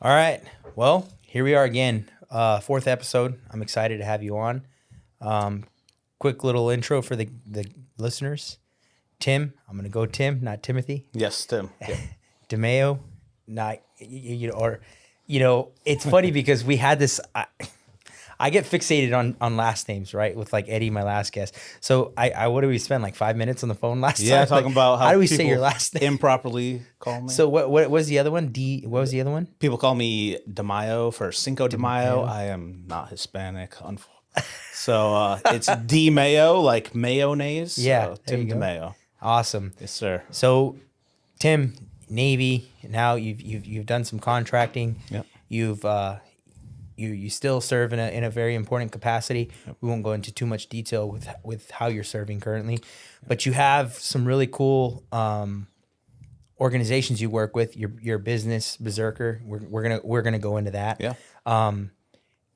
All right. Well, here we are again. Fourth episode. I'm excited to have you on. Quick little intro for the listeners. Tim. I'm going to go Tim, not Timothy. Yes, Tim. Yeah. DeMaio. Not, it's funny because we had this. I get fixated on last names, right? With like Eddie, my last guest. So what did we spend like 5 minutes on the phone last time? Yeah, talking about how do we say your last name? Improperly call me. So what was the other one? What was the other one? People call me DeMaio for Cinco de Mayo. I am not Hispanic. So it's DeMaio, like mayonnaise. Yeah, so Tim you go. DeMaio. Awesome. Yes, sir. So, Tim, Navy. Now you've done some contracting. Yep. You still serve in a very important capacity. Yep. We won't go into too much detail with how you're serving currently, but you have some really cool organizations you work with. Your business, Berserker. We're gonna go into that. Yeah.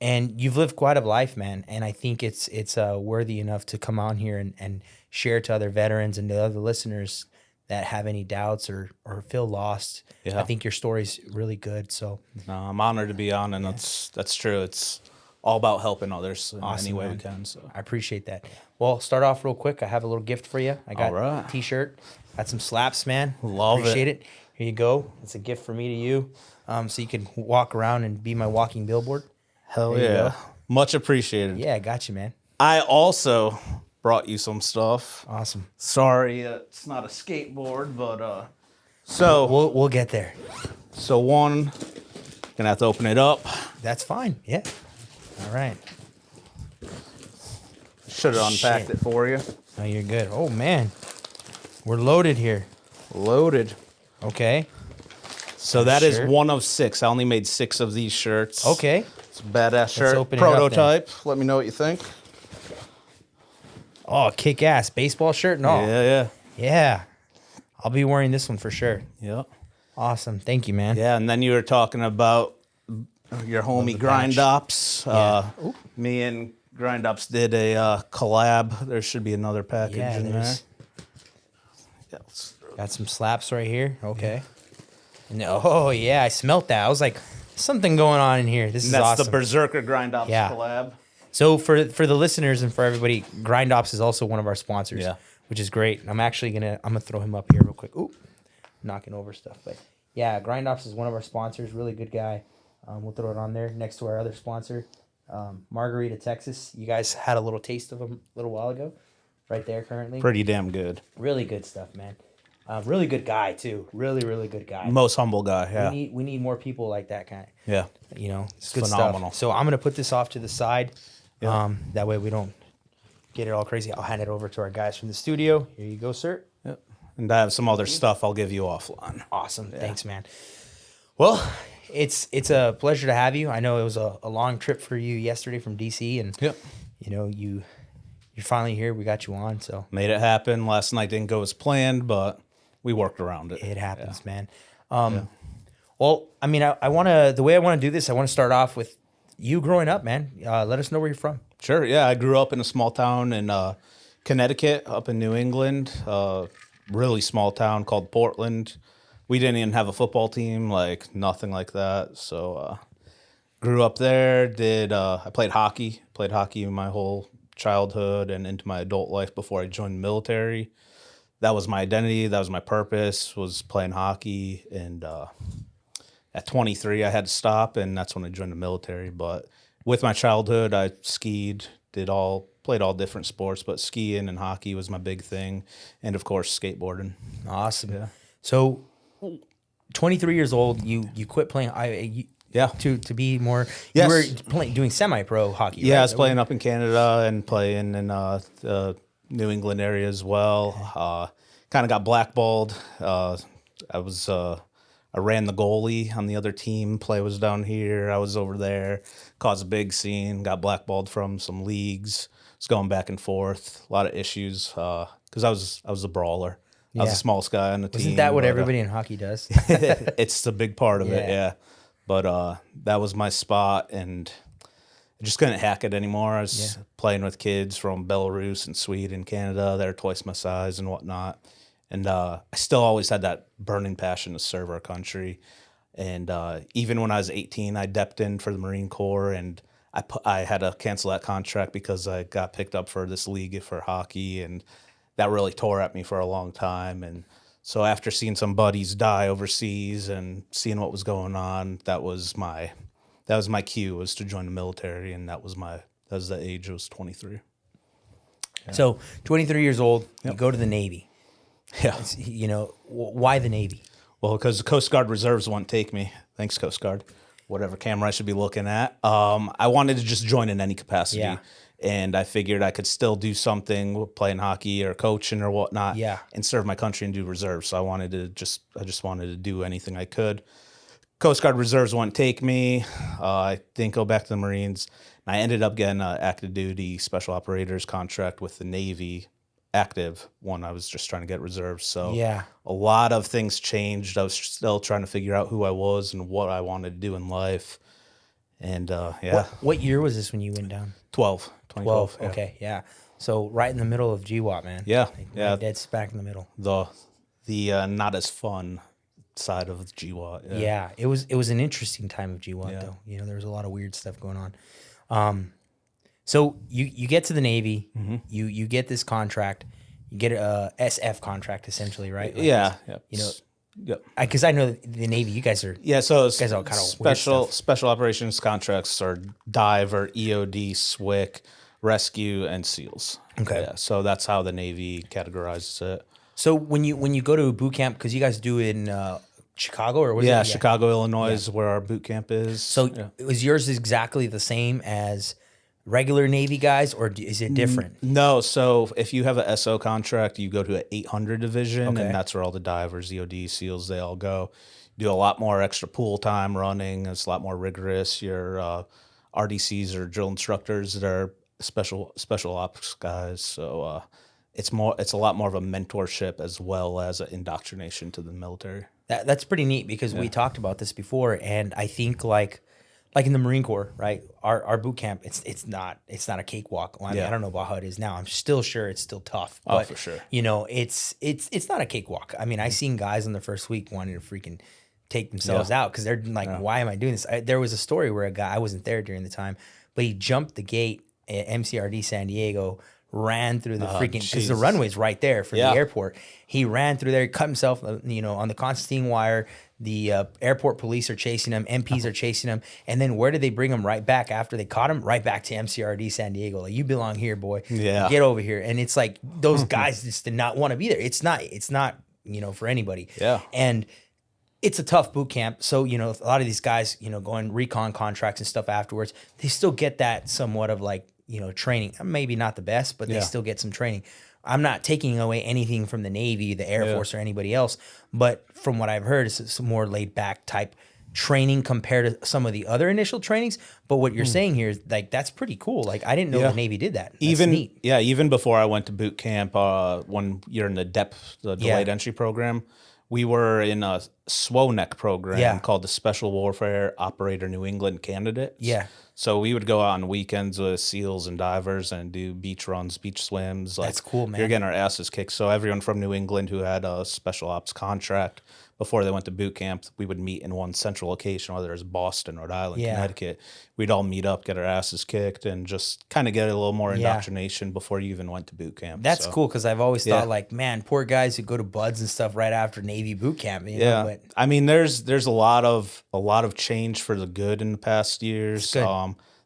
And you've lived quite a life, man. And I think it's worthy enough to come on here and share to other veterans and to other listeners that have any doubts or feel lost. Yeah. I think your story's really good. So No, I'm honored to be on, and that's true. It's all about helping others in Awesome, any way man. we can. So I appreciate that. Well, start off real quick. I have a little gift for you. I got All right. a T-shirt. Got some slaps, man. Love Appreciate it. Here you go. It's a gift for me to you, so you can walk around and be my walking billboard. hell There you yeah, go. much appreciated. Yeah, I got you, man. I also brought you some stuff. Awesome. Sorry, it's not a skateboard, but so We'll get there. So one, gonna have to open it up. That's fine. Yeah. All right. Should have unpacked Shit. it for you. Oh, you're good. Oh man, we're loaded here. Loaded. Okay. So that is Shirt. one of 6. I only made 6 of these shirts. Okay. It's a badass shirt. open it up then. Prototype. Let me know what you think. Oh, kick ass baseball shirt. No. Yeah. Yeah. I'll be wearing this one for sure. Yeah. Awesome. Thank you, man. Yeah, and then you were talking about your homie the Grind patch. Ops. Yeah. Me and Grind Ops did a collab. There should be another package Yeah, in there. there's Yeah, got some slaps right here. Okay. And oh yeah, I smelt that. I was like, something going on in here. This is that's awesome. the Berserker Grind Ops Yeah. collab. So for the listeners and for everybody, Grind Ops is also one of our sponsors. Yeah. Which is great. I'm actually gonna throw him up here real quick. Ooh, knocking over stuff. But yeah, Grind Ops is one of our sponsors. Really good guy. We'll throw it on there next to our other sponsor, Margarita, Texas. You guys had a little taste of them a little while ago, right there currently. Pretty damn good. Really good stuff, man. Really good guy too. Really good guy. Most humble guy. Yeah. We need more people like that kind. Yeah. It's good phenomenal. stuff. So I'm gonna put this off to the side. Yeah. That way we don't get it all crazy. I'll hand it over to our guys from the studio. Here you go, sir. Yep. And I have some other stuff I'll give you offline. Awesome. Thanks, man. Well, it's a pleasure to have you. I know it was a long trip for you yesterday from DC, and Yep. you're finally here. We got you on, so Made it happen. Last night didn't go as planned, but we worked around it. it happens, man. Well, I mean, the way I want to do this, I want to start off with you growing up, man. Let us know where you're from. Sure. Yeah. I grew up in a small town in Connecticut, up in New England. Really small town called Portland. We didn't even have a football team, like nothing like that. So grew up there. I played hockey. Played hockey my whole childhood and into my adult life before I joined the military. That was my identity. That was my purpose, was playing hockey. And at 23, I had to stop, and that's when I joined the military. But with my childhood, I skied, played all different sports, but skiing and hockey was my big thing. And, of course, skateboarding. Awesome. Yeah. So, 23 years old, you quit playing. Yeah. To be more, Yes. you were doing semi-pro hockey. Yeah, right? I was playing up in Canada and playing in the New England area as well. Kind of got blackballed. I ran the goalie on the other team. Play was down here. I was over there. Caused a big scene. Got blackballed from some leagues. Was going back and forth. A lot of issues because I was a brawler. I was Yeah. the smallest guy on the team. Isn't that what but, everybody in hockey does? it's a big part of it, Yeah. yeah. But that was my spot, and I just couldn't hack it anymore. I was playing with kids from Belarus and Sweden, Canada. They're twice my size and whatnot. And I still always had that burning passion to serve our country. And even when I was 18, I depped in for the Marine Corps, and I had to cancel that contract because I got picked up for this league for hockey, and that really tore at me for a long time. And so after seeing some buddies die overseas and seeing what was going on, that was my cue, was to join the military, and that was the age. I was 23. So 23 years old, you Yep. go to the Navy. Yeah. Why the Navy? Well, because the Coast Guard reserves won't take me. Thanks, Coast Guard. Whatever camera I should be looking at. I wanted to just join in any capacity. Yeah. And I figured I could still do something, playing hockey or coaching or whatnot, Yeah. and serve my country and do reserves. So I just wanted to do anything I could. Coast Guard reserves wouldn't take me. I didn't go back to the Marines. And I ended up getting an active duty special operators contract with the Navy, active one. I was just trying to get reserves. So Yeah. a lot of things changed. I was still trying to figure out who I was and what I wanted to do in life. And What year was this when you went down? 2012. Yeah. Okay, yeah. So right in the middle of GWAT, man. Yeah, Like, yeah. right dead smack in the middle. The not as fun side of GWAT. Yeah, it was an interesting time of GWAT Yeah. though. There was a lot of weird stuff going on. So you get to the Navy, Mm-hmm. you get this contract, you get a SF contract essentially, right? Like Yeah. Yep. because I know the Navy, you guys are Yeah, so it's guys all kinda weird special operations contracts are diver, EOD, SWIC, rescue, and SEALs. Okay. Yeah, so that's how the Navy categorizes it. So when you go to a boot camp, because you guys do it in Chicago or was Yeah, it? Chicago, Illinois is where our boot camp is. So was yours exactly the same as regular Navy guys, or is it different? No, so if you have a SO contract, you go to an 800 division, Okay. and that's where all the divers, EOD, SEALs, they all go. You do a lot more extra pool time running. It's a lot more rigorous. Your RDCs or drill instructors that are special ops guys. So it's a lot more of a mentorship as well as an indoctrination to the military. That's pretty neat because we talked about this before, and I think like in the Marine Corps, right? Our boot camp, it's not a cakewalk. Well, I mean, I don't know about how it is now. I'm still sure it's still tough. But, for sure. It's not a cakewalk. I mean, I seen guys on the first week wanting to freaking take themselves out because they're like, why am I doing this? There was a story where a guy, I wasn't there during the time, but he jumped the gate at MCRD San Diego, ran through the freaking, because the runway's right there for the airport. He ran through there, cut himself, on the Constantine wire. The airport police are chasing him. MPs are chasing him. And then where did they bring him right back after they caught him? Right back to MCRD San Diego. Like, you belong here, boy. Yeah. Get over here. And it's like, those guys just did not want to be there. It's not, for anybody. Yeah. And it's a tough boot camp. So, a lot of these guys, going recon contracts and stuff afterwards, they still get that somewhat of like, training. Maybe not the best, but they still get some training. I'm not taking away anything from the Navy, the Air Force, or anybody else, but from what I've heard, it's some more laid back type training compared to some of the other initial trainings. But what you're saying here is like, that's pretty cool. Like, I didn't know the Navy did that. That's neat. Even before I went to boot camp, 1 year in the delayed entry program, we were in a SWONEC program called the Special Warfare Operator New England Candidates. Yeah. So we would go out on weekends with SEALs and divers and do beach runs, beach swims. That's cool, man. You're getting our asses kicked. So everyone from New England who had a special ops contract before they went to boot camp, we would meet in one central location, whether it's Boston, Rhode Island, Connecticut. We'd all meet up, get our asses kicked, and just kind of get a little more indoctrination before you even went to boot camp. That's cool, because I've always thought like, man, poor guys who go to buds and stuff right after Navy boot camp. But I mean, there's a lot of change for the good in the past years.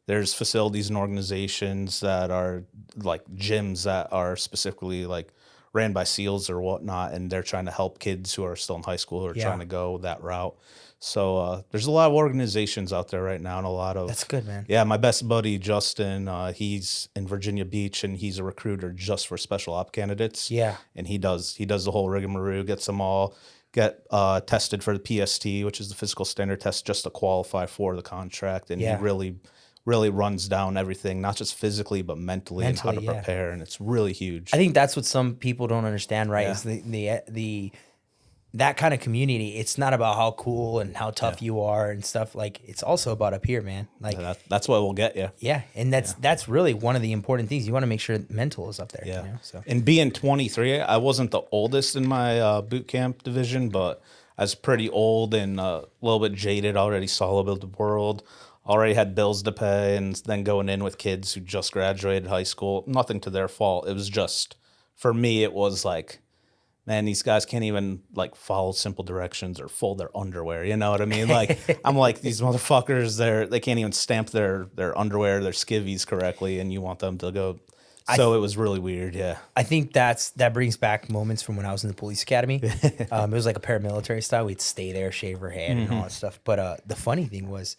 There's facilities and organizations that are like gyms that are specifically like ran by SEALs or whatnot, and they're trying to help kids who are still in high school who are trying to go that route. So there's a lot of organizations out there right now, and a lot of... That's good, man. Yeah, my best buddy, Justin, he's in Virginia Beach, and he's a recruiter just for special op candidates. Yeah. And he does the whole rigmarole, gets them all get tested for the PST, which is the physical standard test, just to qualify for the contract. And he really runs down everything, not just physically, but mentally and how to prepare. And it's really huge. I think that's what some people don't understand, right? Is the that kind of community. It's not about how cool and how tough you are and stuff. Like, it's also about up here, man. Like, that's what will get you. Yeah, and that's really one of the important things. You want to make sure mental is up there. Yeah. So. And being 23, I wasn't the oldest in my boot camp division, but I was pretty old and a little bit jaded, already saw a little bit of the world, already had bills to pay, and then going in with kids who just graduated high school, nothing to their fault. It was just, for me, it was like, man, these guys can't even like follow simple directions or fold their underwear. You know what I mean? Like, I'm like, these motherfuckers, they can't even stamp their underwear, their skivvies correctly, and you want them to go. So it was really weird. Yeah. I think that brings back moments from when I was in the police academy. It was like a paramilitary style. We'd stay there, shave our head and all that stuff. But the funny thing was,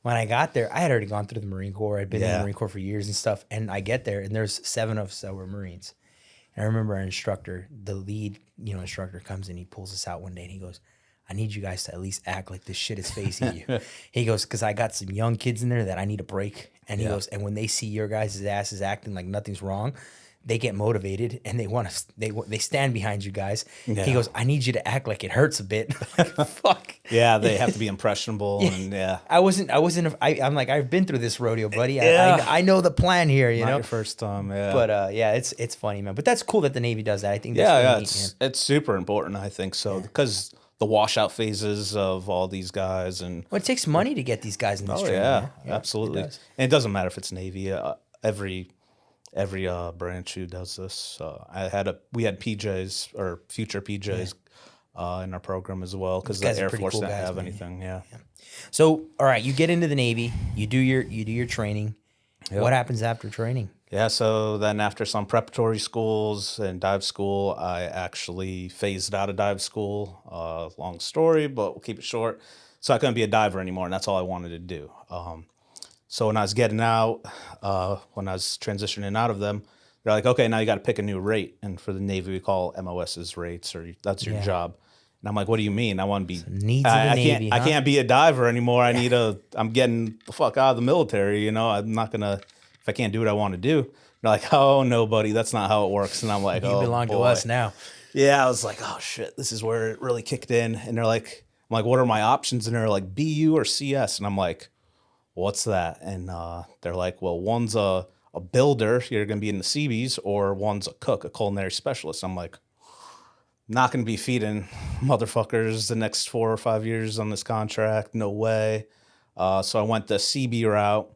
when I got there, I had already gone through the Marine Corps. I'd been in the Marine Corps for years and stuff. And I get there, and there's 7 of us that were Marines. And I remember our instructor, the lead, instructor comes in, he pulls us out one day and he goes, I need you guys to at least act like this shit is facing you. He goes, because I got some young kids in there that I need a break. And he goes, and when they see your guys' asses acting like nothing's wrong, they get motivated and they stand behind you guys. Yeah. He goes, I need you to act like it hurts a bit. Fuck. Yeah, they have to be impressionable. And I'm like, I've been through this rodeo, buddy. I know the plan here, Not your first time, yeah. But it's funny, man. But that's cool that the Navy does that. I think that's really neat, it's super important, I think so. Because the washout phases of all these guys, and it takes money to get these guys in this training. Yeah, absolutely. And it doesn't matter if it's Navy. Every branch who does this. We had PJs or future PJs in our program as well, because the Air Force didn't have anything. Yeah. So all right, you get into the Navy, you do your training. Yep. What happens after training? Yeah, so then after some preparatory schools and dive school, I actually phased out of dive school. Long story, but we'll keep it short. So I couldn't be a diver anymore, and that's all I wanted to do. So when I was getting out, when I was transitioning out of them, they're like, okay, now you got to pick a new rate. And for the Navy, we call MOS's rates, or that's your job. And I'm like, what do you mean? I want to be. Navy, I can't be a diver anymore. I'm getting the fuck out of the military. I'm not gonna. If I can't do what I want to do, they're like, oh no, buddy, that's not how it works. And I'm like, you belong to us now. Yeah, I was like, oh shit, this is where it really kicked in. And they're like, I'm like, what are my options? And they're like, BU or CS. And I'm like, what's that? And they're like, well, one's a builder, you're going to be in the Seabees, or one's a cook, a culinary specialist. I'm like, not going to be feeding motherfuckers the next 4 or 5 years on this contract. No way. So I went the CB route,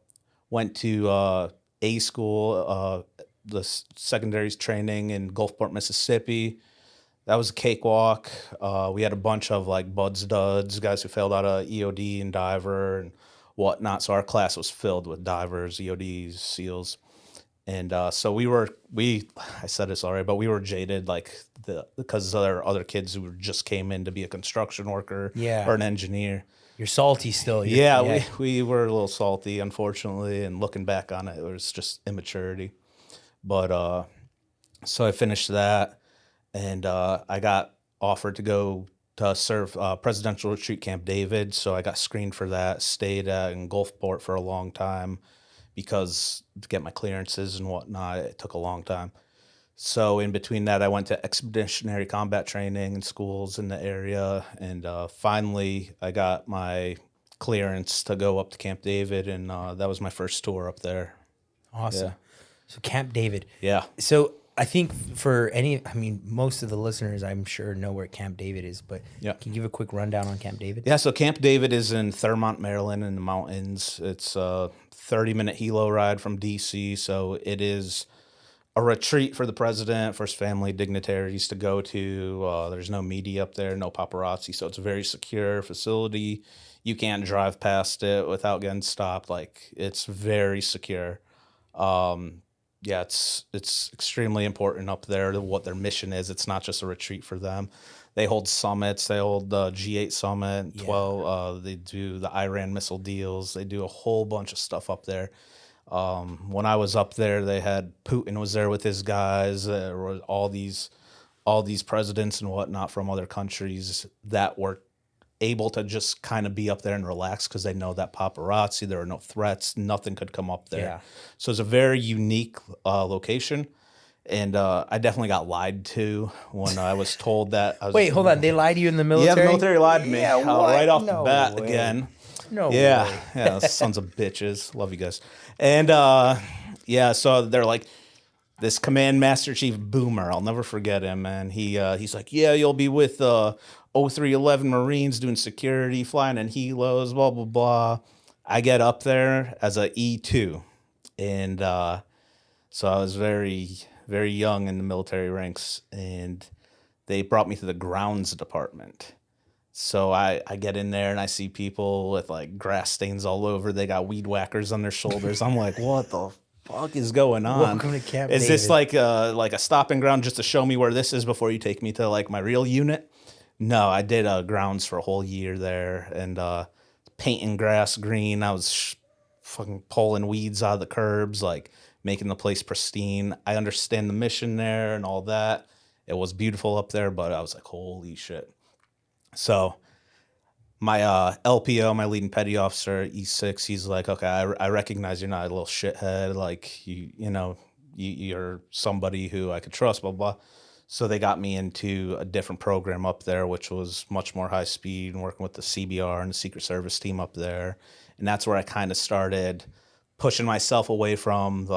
went to A school, the secondaries training in Gulfport, Mississippi. That was a cakewalk. We had a bunch of like buds duds, guys who failed out of EOD and diver and whatnot. So our class was filled with divers, EODs, SEALs. And so I said this already, but we were jaded because there are other kids who just came in to be a construction worker or an engineer. You're salty still. We were a little salty, unfortunately. And looking back on it, it was just immaturity. But so I finished that, and I got offered to go to serve Presidential Retreat Camp David. So I got screened for that, stayed in Gulfport for a long time because to get my clearances and whatnot, it took a long time. So in between that, I went to expeditionary combat training in schools in the area. And finally, I got my clearance to go up to Camp David. And that was my first tour up there. Awesome. Yeah. So Camp David. Yeah. So I think most of the listeners, I'm sure, know where Camp David is, but can you give a quick rundown on Camp David? Yeah, so Camp David is in Thurmont, Maryland, in the mountains. It's a 30-minute helo ride from D.C., so it is a retreat for the president, for his family, dignitaries to go to. There's no media up there, no paparazzi, so it's a very secure facility. You can't drive past it without getting stopped. It's very secure. It's extremely important up there what their mission is. It's not just a retreat for them. They hold summits. They hold the G8 summit, 12. They do the Iran missile deals. They do a whole bunch of stuff up there. When I was up there, they had Putin was there with his guys. There were all these presidents and whatnot from other countries that were able to just kind of be up there and relax because they know that paparazzi, there are no threats, nothing could come up there. Yeah. So it's a very unique location. And I definitely got lied to when I was told that. Wait, hold on. They lied to you in the military? Yeah, the military lied to me right off the bat way. again. No way. Yeah, sons of bitches. Love you guys. And so they're like, this Command Master Chief Boomer, I'll never forget him, man. He's like, yeah, you'll be with 0311 Marines doing security, flying in helos, blah, blah, blah. I get up there as a E2. And so I was very, very young in the military ranks. And they brought me to the grounds department. So I get in there and I see people with like grass stains all over. They got weed whackers on their shoulders. I'm like, what the fuck is going on? Welcome to Camp Is this David. like a stopping ground just to show me where this is before you take me to like my real unit? No, I did grounds for a whole year there and painting grass green. I was fucking pulling weeds out of the curbs, like making the place pristine. I understand the mission there and all that. It was beautiful up there, but I was like, holy shit. So my LPO, my leading petty officer, E6, he's like, okay, I recognize you're not a little shithead. Like, you're somebody who I could trust, blah, blah. So they got me into a different program up there, which was much more high speed and working with the CBR and the Secret Service team up there. And that's where I kind of started pushing myself away from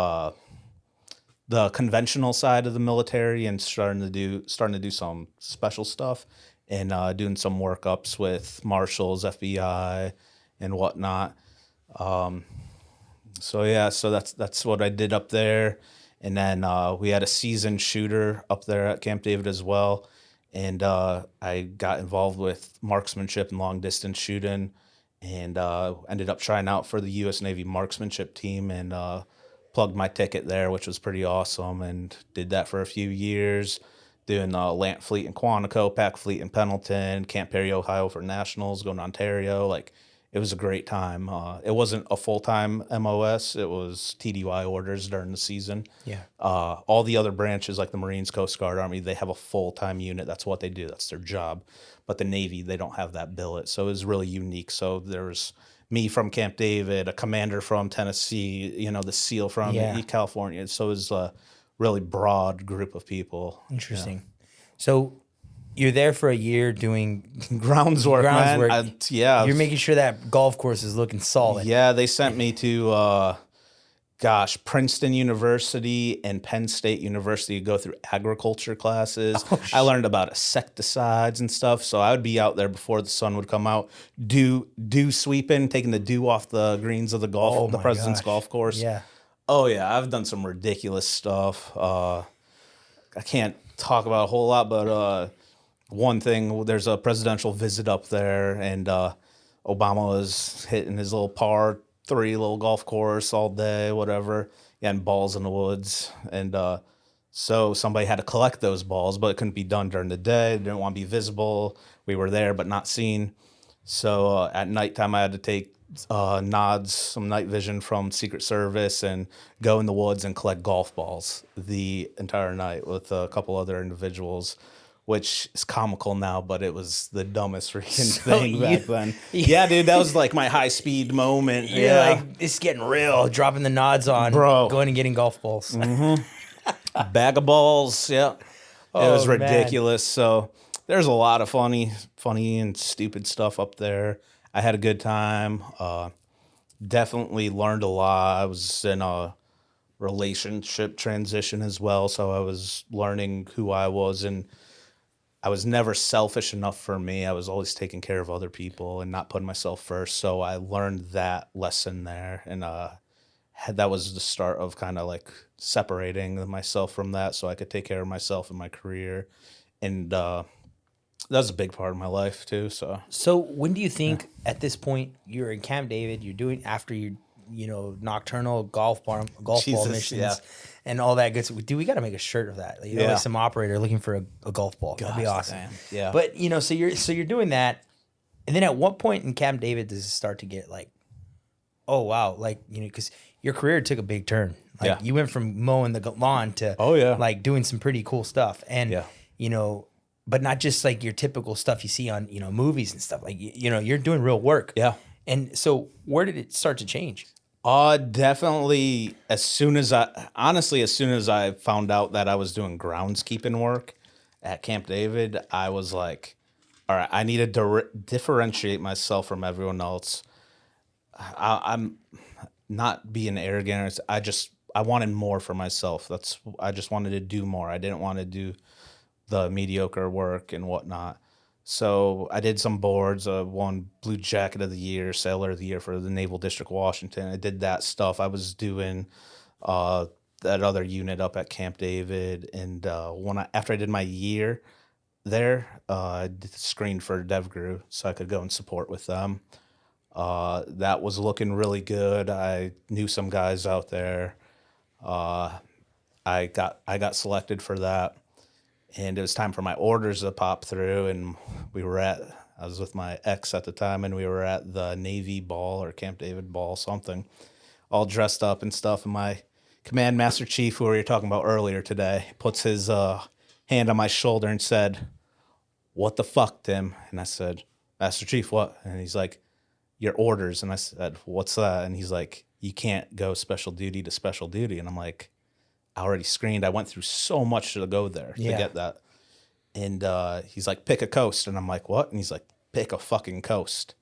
the conventional side of the military and starting to do some special stuff and doing some workups with marshals, FBI, and whatnot. So that's what I did up there. And then we had a seasoned shooter up there at Camp David as well. And I got involved with marksmanship and long distance shooting and ended up trying out for the U.S. Navy Marksmanship Team and plugged my ticket there, which was pretty awesome, and did that for a few years, doing Lant Fleet in Quantico, Pac Fleet in Pendleton, Camp Perry, Ohio for nationals, going to Ontario. Like, it was a great time. It wasn't a full-time MOS. It was TDY orders during the season. Yeah. All the other branches, like the Marines, Coast Guard, Army, they have a full-time unit. That's what they do. That's their job. But the Navy, they don't have that billet. So it was really unique. So there's me from Camp David, a commander from Tennessee, the SEAL from California. So it was a really broad group of people. Interesting. Yeah. So you're there for a year doing grounds work, man. You're making sure that golf course is looking solid. Yeah, they sent me to, Princeton University and Penn State University to go through agriculture classes. I learned about insecticides and stuff. So I would be out there before the sun would come out, dew sweeping, taking the dew off the greens of the President's golf course. Yeah. Oh yeah, I've done some ridiculous stuff. I can't talk about a whole lot, but one thing, there's a presidential visit up there, and Obama was hitting his little par 3 little golf course all day, whatever, and balls in the woods. And so somebody had to collect those balls, but it couldn't be done during the day. They didn't want to be visible. We were there, but not seen. So at nighttime, I had to take nods, some night vision from Secret Service, and go in the woods and collect golf balls the entire night with a couple other individuals, which is comical now, but it was the dumbest freaking thing back then. Yeah, dude, that was like my high-speed moment. You're like, it's getting real, dropping the nods on, going and getting golf balls. Mm-hmm. Bag of balls, yeah. It was ridiculous. Man. So there's a lot of funny and stupid stuff up there. I had a good time. Definitely learned a lot. I was in a relationship transition as well, so I was learning who I was, and I was never selfish enough for me. I was always taking care of other people and not putting myself first. So I learned that lesson there. And that was the start of kind of like separating myself from that so I could take care of myself in my career. And that was a big part of my life too. So when do you think at this point you're in Camp David, you're doing after your nocturnal golf ball missions and all that good stuff? Dude, we got to make a shirt of that. Like some operator looking for a golf ball. That'd be awesome. Damn. Yeah. But so you're doing that, and then at what point in Camp David does it start to get like, oh wow, like because your career took a big turn. Like you went from mowing the lawn to like doing some pretty cool stuff, and but not just like your typical stuff you see on movies and stuff. Like you're doing real work. Yeah. And so where did it start to change? Definitely as soon as I found out that I was doing groundskeeping work at Camp David, I was like, all right, I need to differentiate myself from everyone else. I'm not being arrogant. I wanted more for myself. I just wanted to do more. I didn't want to do the mediocre work and whatnot. So I did some boards. Won Blue Jacket of the Year, Sailor of the Year for the Naval District Washington. I did that stuff. I was doing uh, that other unit up at Camp David, and after I did my year there, I screened for DevGru so I could go and support with them. That was looking really good. I knew some guys out there. Uh, I got selected for that, and it was time for my orders to pop through. And I was with my ex at the time, and we were at the Navy ball or Camp David ball, something, all dressed up and stuff. And my command master chief, who we were talking about earlier today, puts his hand on my shoulder and said, "What the fuck, Tim?" And I said, "Master Chief, what?" And he's like, "Your orders." And I said, "What's that?" And he's like, "You can't go special duty to special duty." And I'm like, "I already screened. I went through so much to go there to get that." And he's like, "Pick a coast." And I'm like, "What?" And he's like, "Pick a fucking coast."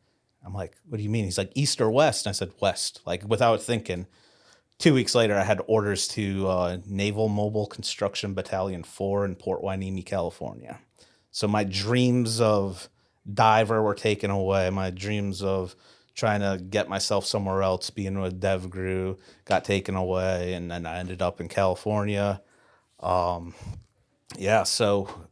I'm like, "What do you mean?" He's like, "East or west?" And I said, "West," like without thinking. 2 weeks later, I had orders to Naval Mobile Construction Battalion 4 in Port Hueneme, California. So my dreams of diver were taken away. My dreams of trying to get myself somewhere else, being with DevGru, got taken away, and then I ended up in California. So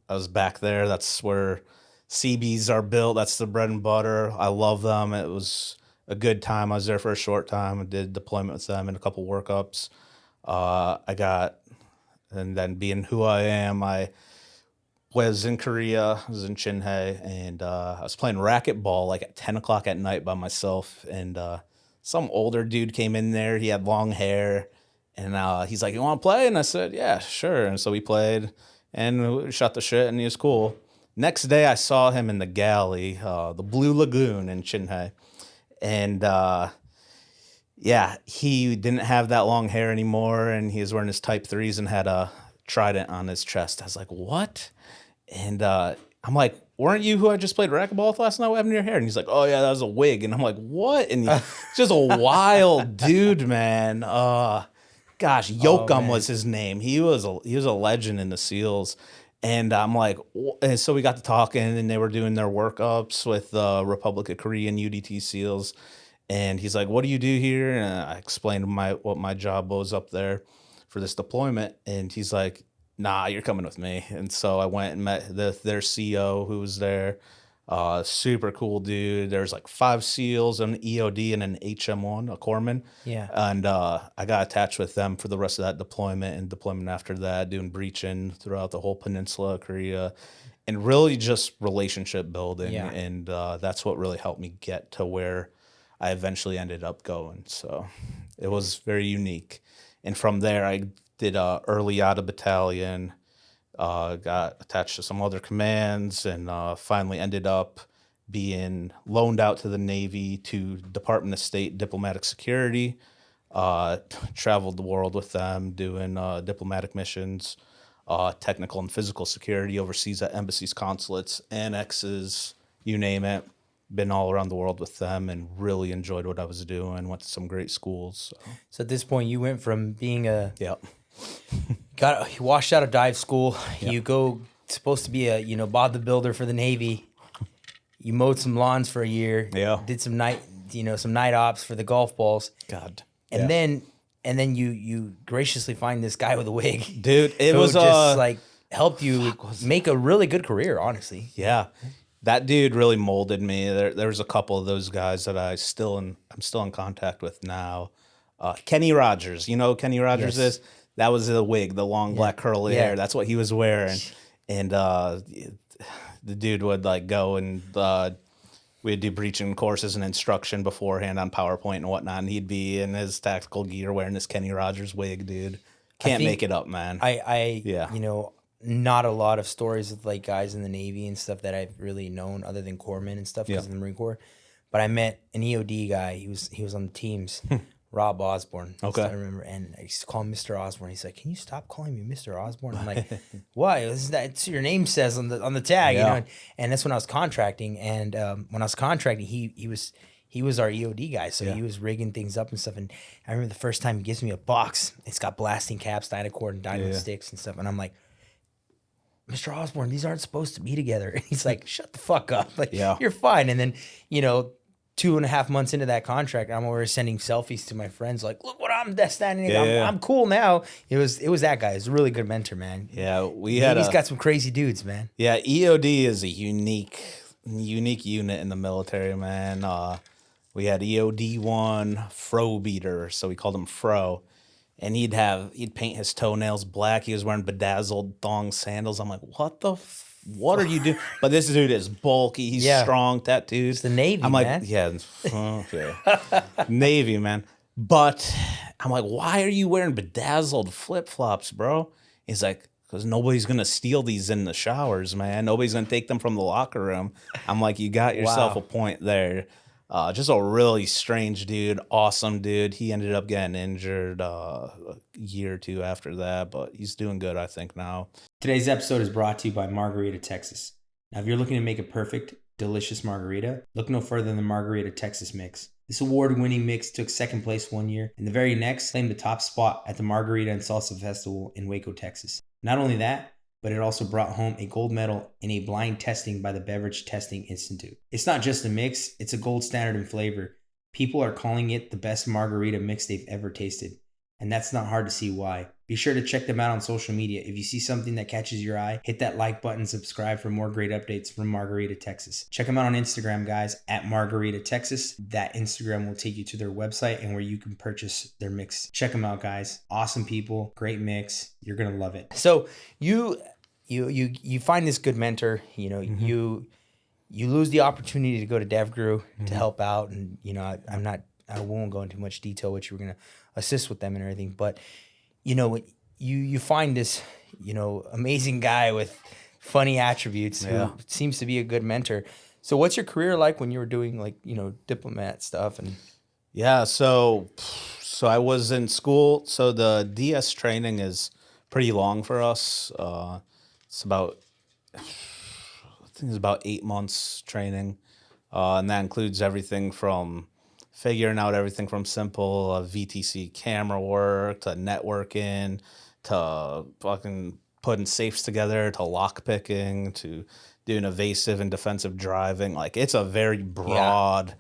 I was back there. That's where CBs are built. That's the bread and butter. I love them. It was a good time. I was there for a short time. I did deployment with them and a couple workups. And then being who I am, I was in Korea. I was in Chinhae, and I was playing racquetball like at 10 o'clock at night by myself. And some older dude came in there. He had long hair, and he's like, "You want to play?" And I said, "Yeah, sure." And so we played, and we shot the shit, and he was cool. Next day, I saw him in the galley, the Blue Lagoon in Chinhae. And he didn't have that long hair anymore, and he was wearing his Type 3s and had a trident on his chest. I was like, "What?" And I'm like, "Weren't you who I just played racquetball with last night? What happened to your hair?" And he's like, "Oh, yeah, that was a wig." And I'm like, "What?" And he's just a wild dude, man. Yoakum was his name. He was a legend in the SEALs. And I'm like, and so we got to talking, and they were doing their workups with the Republic of Korea and UDT SEALs. And he's like, "What do you do here?" And I explained what my job was up there for this deployment. And he's like, "Nah, you're coming with me." And so I went and met their CO who was there. Super cool dude. There's like 5 SEAls, an EOD, and an HM1, a corpsman. Yeah. And I got attached with them for the rest of that deployment and deployment after that, doing breaching throughout the whole peninsula of Korea, and really just relationship building. Yeah. And that's what really helped me get to where I eventually ended up going. So it was very unique. And from there, I did early out of battalion. Got attached to some other commands, and finally ended up being loaned out to the Navy to Department of State Diplomatic Security. Traveled the world with them doing diplomatic missions, technical and physical security overseas at embassies, consulates, annexes, you name it. Been all around the world with them and really enjoyed what I was doing. Went to some great schools. So at this point, you went from being Yeah. you washed out of dive school. Yep. You go supposed to be a bodybuilder for the Navy. You mowed some lawns for a year. Yeah. Did some night ops for the golf balls. God. And then you graciously find this guy with a wig, dude. It was just like helped you make a really good career, honestly. Yeah, that dude really molded me. There was a couple of those guys that I'm still in contact with now. Kenny Rogers, you know who Kenny Rogers is? That was the wig, the long black curly hair. That's what he was wearing. And the dude would like go and we'd do breaching courses and instruction beforehand on PowerPoint and whatnot. And he'd be in his tactical gear wearing this Kenny Rogers wig, dude. Can't make it up, man. Not a lot of stories with like guys in the Navy and stuff that I've really known other than corpsmen and stuff because of the Marine Corps. But I met an EOD guy. He was on the teams. Rob Osborne. Okay. I remember, and I used to call him Mr. Osborne. He's like, "Can you stop calling me Mr. Osborne?" I'm like, "Why? It's your name says on the tag, you know." And that's when I was contracting. And when I was contracting, he was our EOD guy, so he was rigging things up and stuff. And I remember the first time he gives me a box. It's got blasting caps, dynacord, and dynamite sticks and stuff. And I'm like, Mr. Osborne, these aren't supposed to be together. And he's like, shut the fuck up. Like, Yeah. you're fine. And then, 2.5 months into that contract, I'm over sending selfies to my friends, like, look what I'm standing. Yeah. I'm cool now. It was that guy. He's a really good mentor, man. Yeah, He's got some crazy dudes, man. Yeah, EOD is a unique unit in the military, man. We had EOD1 Fro Beater, so we called him Fro. And he'd paint his toenails black. He was wearing bedazzled thong sandals. I'm like, what are you doing? But this dude is bulky. He's strong, tattooed. It's the Navy, I'm like, man. yeah, okay. Navy, man. But I'm like, why are you wearing bedazzled flip-flops, bro? He's like, because nobody's going to steal these in the showers, man. Nobody's going to take them from the locker room. I'm like, you got yourself a point there. Just a really strange dude, awesome dude. He ended up getting injured a year or two after that, but he's doing good, I think, now. Today's episode is brought to you by Margarita, Texas. Now, if you're looking to make a perfect, delicious margarita, look no further than the Margarita Texas mix. This award-winning mix took second place one year, and the very next claimed the top spot at the Margarita and Salsa Festival in Waco, Texas. Not only that, but it also brought home a gold medal in a blind testing by the Beverage Testing Institute. It's not just a mix, it's a gold standard in flavor. People are calling it the best margarita mix they've ever tasted, and that's not hard to see why. Be sure to check them out on social media. If you see something that catches your eye, hit that like button, subscribe for more great updates from Margarita, Texas. Check them out on Instagram, guys, at Margarita, Texas. That Instagram will take you to their website and where you can purchase their mix. Check them out, guys. Awesome people, great mix. You're going to love it. So you find this good mentor, you lose the opportunity to go to DevGru to help out. And, I won't go into much detail, which you were going to assist with them and everything, but you find this, amazing guy with funny attributes who seems to be a good mentor. So what's your career like when you were doing diplomat stuff? And yeah, so I was in school. So the DS training is pretty long for us. It's about 8 months training. And that includes everything from figuring out everything from simple VTC camera work to networking to fucking putting safes together to lock picking to doing evasive and defensive driving. Like, it's a very broad,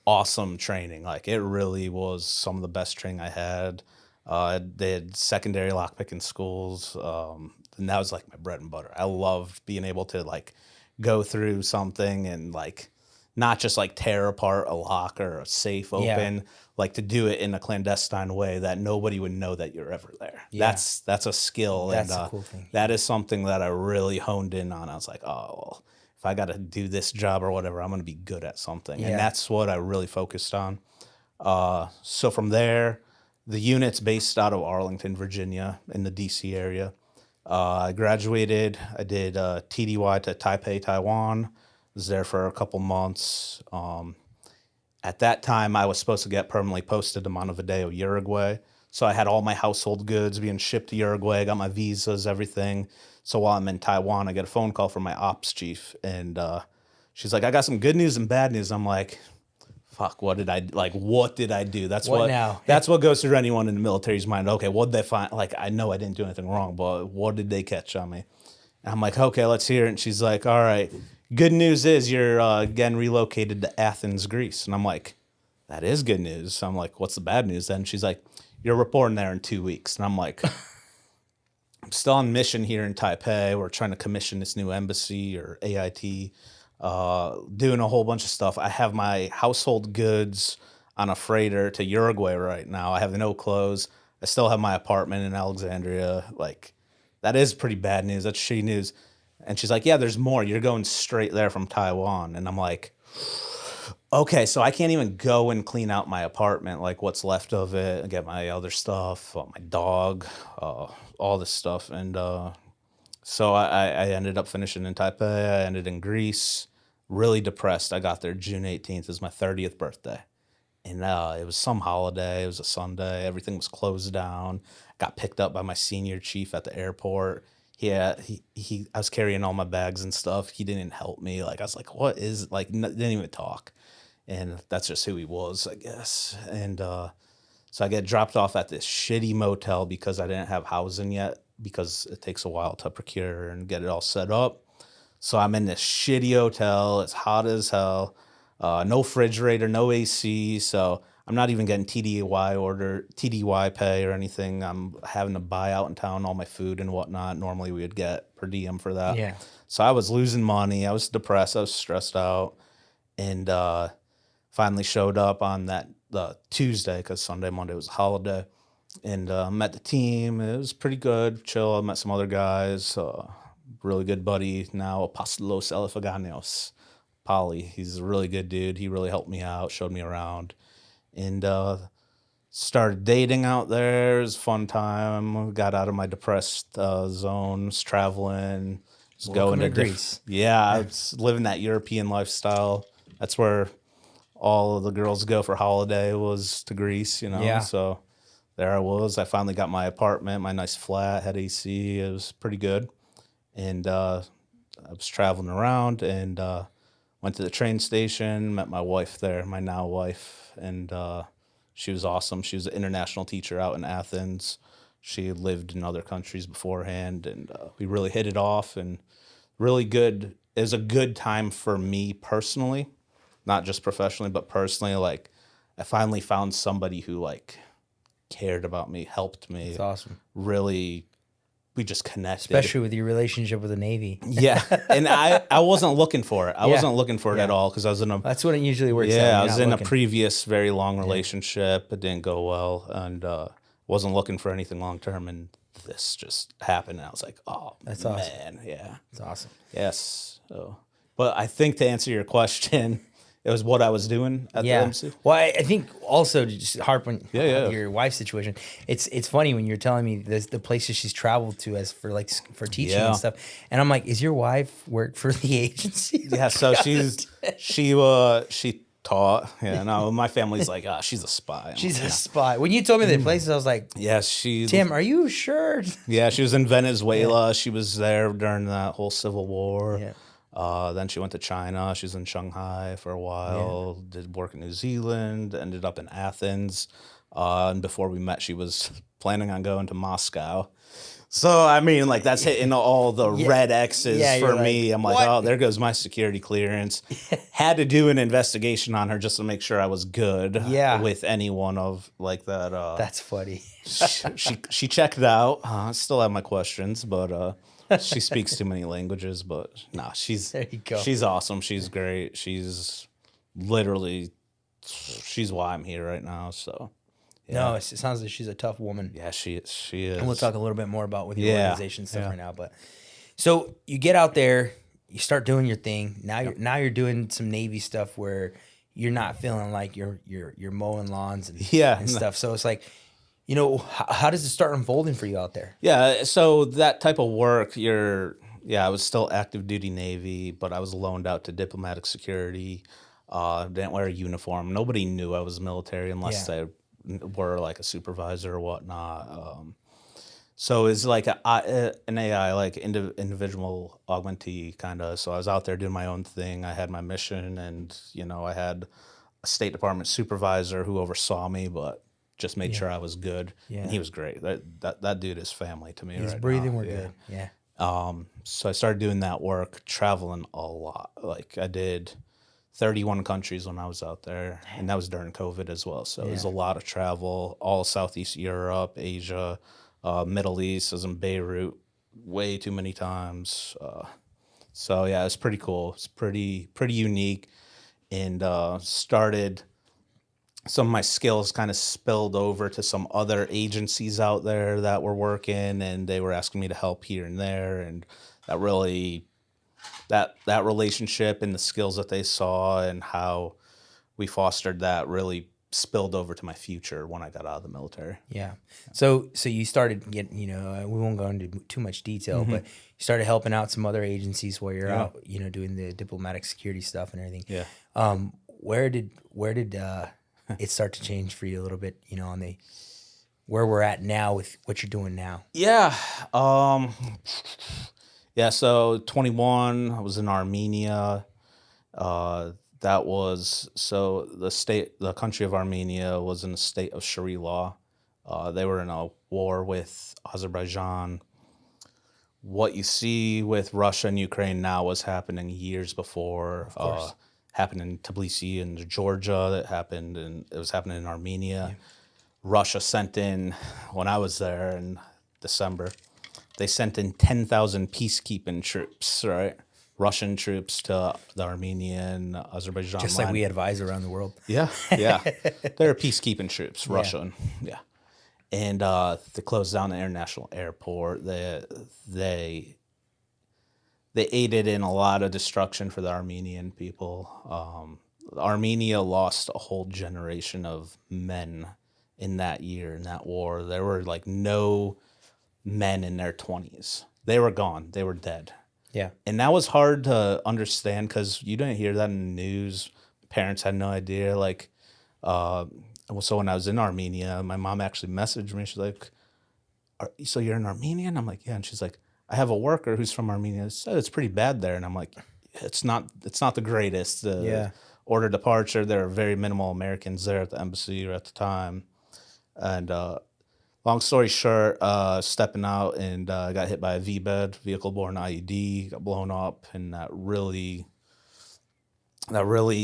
awesome training. Like, it really was some of the best training I had. I did secondary lockpick in schools, and that was like my bread and butter. I loved being able to go through something and not just tear apart a lock or a safe open, to do it in a clandestine way that nobody would know that you're ever there. Yeah. That's a skill. That's a cool thing. That is something that I really honed in on. I was like, oh, well, if I got to do this job or whatever, I'm going to be good at something. Yeah. And that's what I really focused on. So from there, the unit's based out of Arlington, Virginia, in the DC area. I graduated. I did TDY to Taipei, Taiwan. Was there for a couple months. At that time, I was supposed to get permanently posted to Montevideo, Uruguay. So I had all my household goods being shipped to Uruguay. I got my visas, everything. So while I'm in Taiwan, I get a phone call from my ops chief. And she's like, I got some good news and bad news. I'm like, fuck, what did I do? That's what now? That's what goes through anyone in the military's mind. Okay, what'd they find? I know I didn't do anything wrong, but what did they catch on me? And I'm like, okay, let's hear it. And she's like, all right, good news is you're getting relocated to Athens, Greece. And I'm like, that is good news. So I'm like, what's the bad news then? She's like, you're reporting there in 2 weeks. And I'm like, I'm still on mission here in Taipei. We're trying to commission this new embassy or AIT, doing a whole bunch of stuff. I have my household goods on a freighter to Uruguay right now. I have no clothes. I still have my apartment in Alexandria. That is pretty bad news. That's shitty news. And she's like, yeah, there's more. You're going straight there from Taiwan. And I'm like, okay, so I can't even go and clean out my apartment, what's left of it, and get my other stuff, my dog, all this stuff. And so I ended up finishing in Taipei. I ended in Greece, really depressed. I got there June 18th. It was my 30th birthday. And it was some holiday. It was a Sunday. Everything was closed down. Got picked up by my senior chief at the airport. Yeah, I was carrying all my bags and stuff. He didn't help me. I was like, what is, didn't even talk. And that's just who he was, I guess. And so I get dropped off at this shitty motel because I didn't have housing yet because it takes a while to procure and get it all set up. So I'm in this shitty hotel. It's hot as hell. No refrigerator, no AC. So I'm not even getting TDY pay or anything. I'm having to buy out in town all my food and whatnot. Normally we would get per diem for that. Yeah. So I was losing money. I was depressed. I was stressed out, and finally showed up on the Tuesday because Sunday, Monday was a holiday, and met the team. It was pretty good, chill. I met some other guys. Really good buddy now, Apostolos Elifaganios, Polly. He's a really good dude. He really helped me out, showed me around, and started dating out there. It was a fun time. Got out of my depressed zone. Was traveling. Was going to Greece. Yeah, I was living that European lifestyle. That's where all of the girls go for holiday, was to Greece, Yeah. So there I was. I finally got my apartment, my nice flat, had AC. It was pretty good. And I was traveling around and went to the train station, met my wife there, my now wife, and she was awesome. She was an international teacher out in Athens. She had lived in other countries beforehand, and we really hit it off, and really good. It was a good time for me personally, not just professionally, but personally. Like, I finally found somebody who like cared about me, helped me. It's awesome. Really, we just connected. Especially with your relationship with the Navy. Yeah, and I wasn't looking for it. I wasn't looking for it at all because I was in a That's what it usually works out. yeah, I You're was not in looking. a previous very long relationship. It didn't go well, and wasn't looking for anything long term. And this just happened, and I was like, "Oh, That's man, awesome. yeah, It's awesome. yes." So, but I think to answer your question, it was what I was doing at the MC. Well, I think also to just harp on Yeah. your wife's situation. It's funny when you're telling me the places she's traveled to as for for teaching Yeah. and stuff, and I'm like, is your wife work for the agency? Yeah, so she taught. Yeah, no, my family's like, she's a spy. I'm She's like, a spy. When you told me the places, I was like, yeah, she. Tim, are you sure? Yeah, she was in Venezuela. She was there during that whole Civil War. Yeah. Then she went to China. She was in Shanghai for a while. Did work in New Zealand. Ended up in Athens. And before we met, she was planning on going to Moscow. So I mean, like, that's hitting all the red X's for you're me. like, I'm like, what? oh, there goes my security clearance. Had to do an investigation on her just to make sure I was good. Yeah. With anyone of like that. That's funny. She checked out. I still have my questions, but she speaks too many languages. But nah, There you go. she's awesome. She's great. She's why I'm here right now. So No, it sounds like she's a tough woman. yeah, she is. And we'll talk a little bit more about with your Yeah, organization stuff right now. But so you get out there, you start doing your thing. Now you're doing some Navy stuff where you're not feeling like you're mowing lawns and stuff. So it's like, how does it start unfolding for you out there? Yeah, so that type of work, I was still active duty Navy, but I was loaned out to diplomatic security. Didn't wear a uniform. Nobody knew I was military unless they were like a supervisor or whatnot. So it's like an AI, like individual augmentee kind of. So I was out there doing my own thing. I had my mission, and I had a State Department supervisor who oversaw me, but just made sure I was good. Yeah. And he was great. That dude is family to me. He's right breathing. now. We're good. Yeah. So I started doing that work, traveling a lot. Like, I did 31 countries when I was out there, and that was during COVID as well. So it was a lot of travel, all Southeast Europe, Asia, Middle East. I was in Beirut way too many times. So yeah, it's pretty cool. It's pretty unique, and started. Some of my skills kind of spilled over to some other agencies out there that were working, and they were asking me to help here and there, and that really, that relationship and the skills that they saw and how we fostered that really spilled over to my future when I got out of the military. Yeah. So you started getting, we won't go into too much detail, but you started helping out some other agencies while you're out, doing the diplomatic security stuff and everything. Yeah. Where did it start to change for you a little bit, on where we're at now with what you're doing now? Yeah. So 21, I was in Armenia. That was, so the country of Armenia was in a state of Sharia law. They were in a war with Azerbaijan. what you see with Russia and Ukraine now was happening years before. Of course. Happened in Tbilisi in Georgia. That happened, and it was happening in Armenia. Russia sent in, when I was there in December, they sent in 10,000 peacekeeping troops, right? Russian troops to the Armenian, Azerbaijan Just line. like we advise around the world. Yeah. They're peacekeeping troops, Russian. Yeah. And they closed down the international airport. They aided in a lot of destruction for the Armenian people. Armenia lost a whole generation of men in that year, in that war. There were like no men in their 20s. They were gone. They were dead. Yeah. And that was hard to understand because you didn't hear that in the news. Parents had no idea. Like, so when I was in Armenia, my mom actually messaged me. She's like, so you're in Armenia? And I'm like, yeah. And she's like, I have a worker who's from Armenia. So it's pretty bad there. And I'm like, it's not the greatest. Order departure. There are very minimal Americans there at the embassy or at the time. And long story short, stepping out and got hit by a V-bed, vehicle-borne IED, got blown up, and that really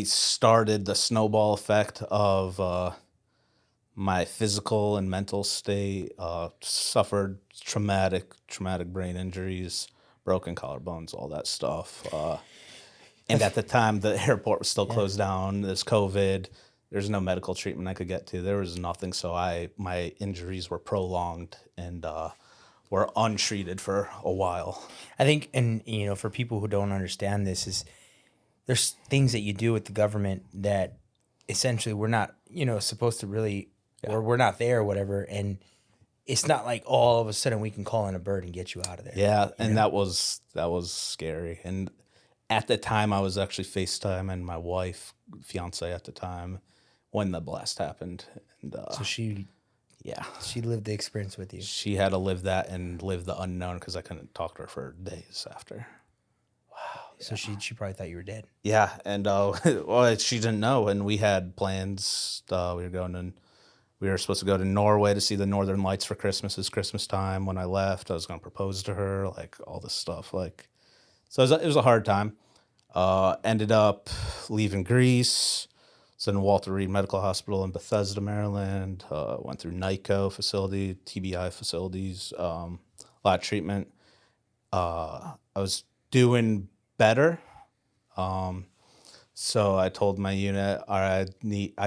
started the snowball effect of my physical and mental state. Suffered traumatic brain injuries, broken collarbones, all that stuff. And at the time, the airport was still closed down. There's COVID. There's no medical treatment I could get to. There was nothing. So my injuries were prolonged and were untreated for a while. I think, and for people who don't understand this, is there's things that you do with the government that essentially we're not, supposed to really, or we're not there or whatever. And it's not like all of a sudden we can call in a bird and get you out of there. Yeah, and that was scary. And at the time, I was actually FaceTiming my wife, fiance at the time, when the blast happened. And so she lived the experience with you. She had to live that and live the unknown because I couldn't talk to her for days after. Wow. So she probably thought you were dead. Yeah, and well, she didn't know, and we had plans. We were supposed to go to Norway to see the Northern Lights for Christmas. It's Christmas time. When I left, I was going to propose to her, like all this stuff. Like, so it was a hard time. Ended up leaving Greece. Was in Walter Reed Medical Hospital in Bethesda, Maryland. Went through NICO facility, TBI facilities, a lot of treatment. I was doing better. So I told my unit, I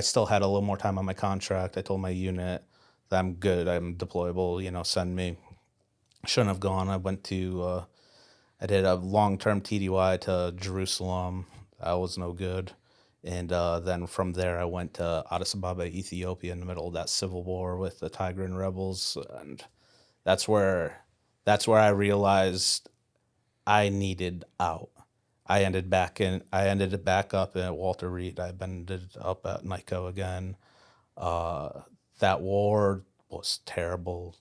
still had a little more time on my contract. I told my unit that I'm good, I'm deployable, send me. Shouldn't have gone. I did a long-term TDY to Jerusalem. That was no good. And then from there, I went to Addis Ababa, Ethiopia, in the middle of that civil war with the Tigray rebels. And that's where I realized I needed out. I ended back up at Walter Reed. I ended up at NICO again. That war was terrible.